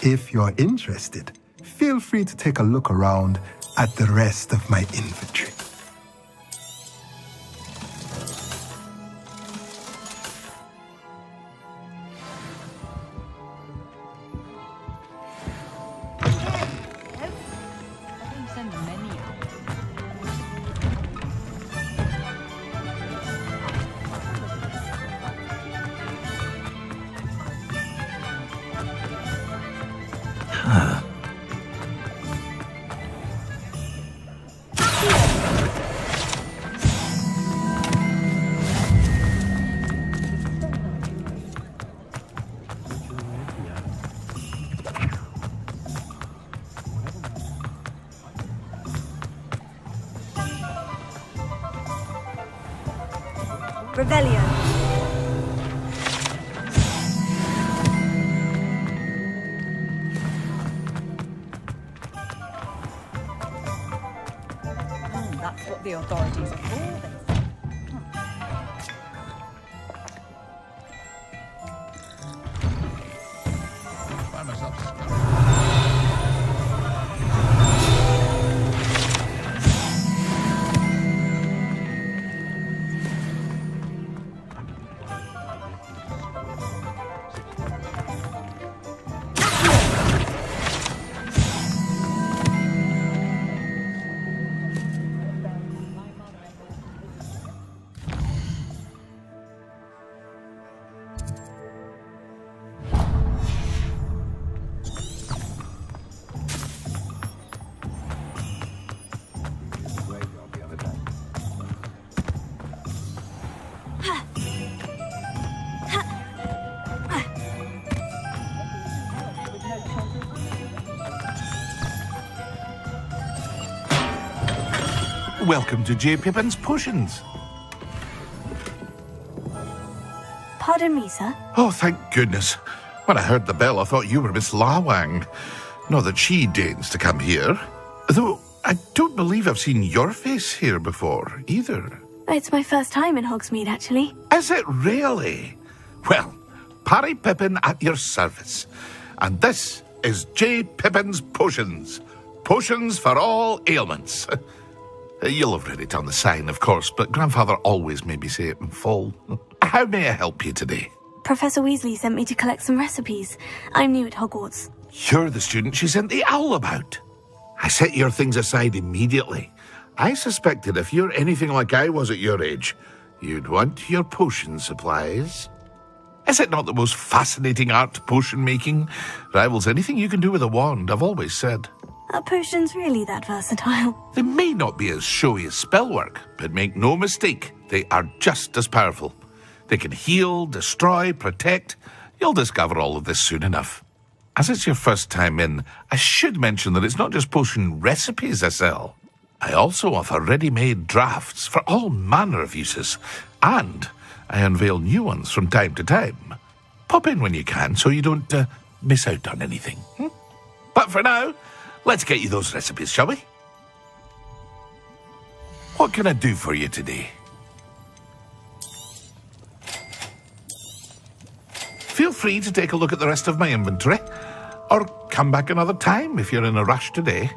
If you're interested, feel free to take a look around at the rest of my inventory. Revelio. That's what the authorities are for. Welcome to J. Pippin's Potions. Pardon me, sir. Oh, thank goodness. When I heard the bell, I thought you were Miss Lawang. Not that she deigns to come here. Though I don't believe I've seen your face here before, either. It's my first time in Hogsmeade, actually. Is it really? Well, Parry Pippin at your service. And this is J. Pippin's Potions. Potions for all ailments. You'll have read it on the sign, of course, but Grandfather always made me say it in full. How may I help you today? Professor Weasley sent me to collect some recipes. I'm new at Hogwarts. You're the student she sent the owl about. I set your things aside immediately. I suspected if you're anything like I was at your age, you'd want your potion supplies. Is it not the most fascinating art, potion making? Rivals anything you can do with a wand, I've always said. Are potions really that versatile? They may not be as showy as spellwork, but make no mistake, they are just as powerful. They can heal, destroy, protect. You'll discover all of this soon enough. As it's your first time in, I should mention that it's not just potion recipes I sell. I also offer ready-made drafts for all manner of uses, and I unveil new ones from time to time. Pop in when you can so you don't miss out on anything. But for now, let's get you those recipes, shall we? What can I do for you today? Feel free to take a look at the rest of my inventory, or come back another time if you're in a rush today.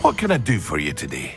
What can I do for you today?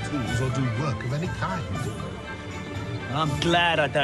Tools or do work of any kind. I'm glad I don't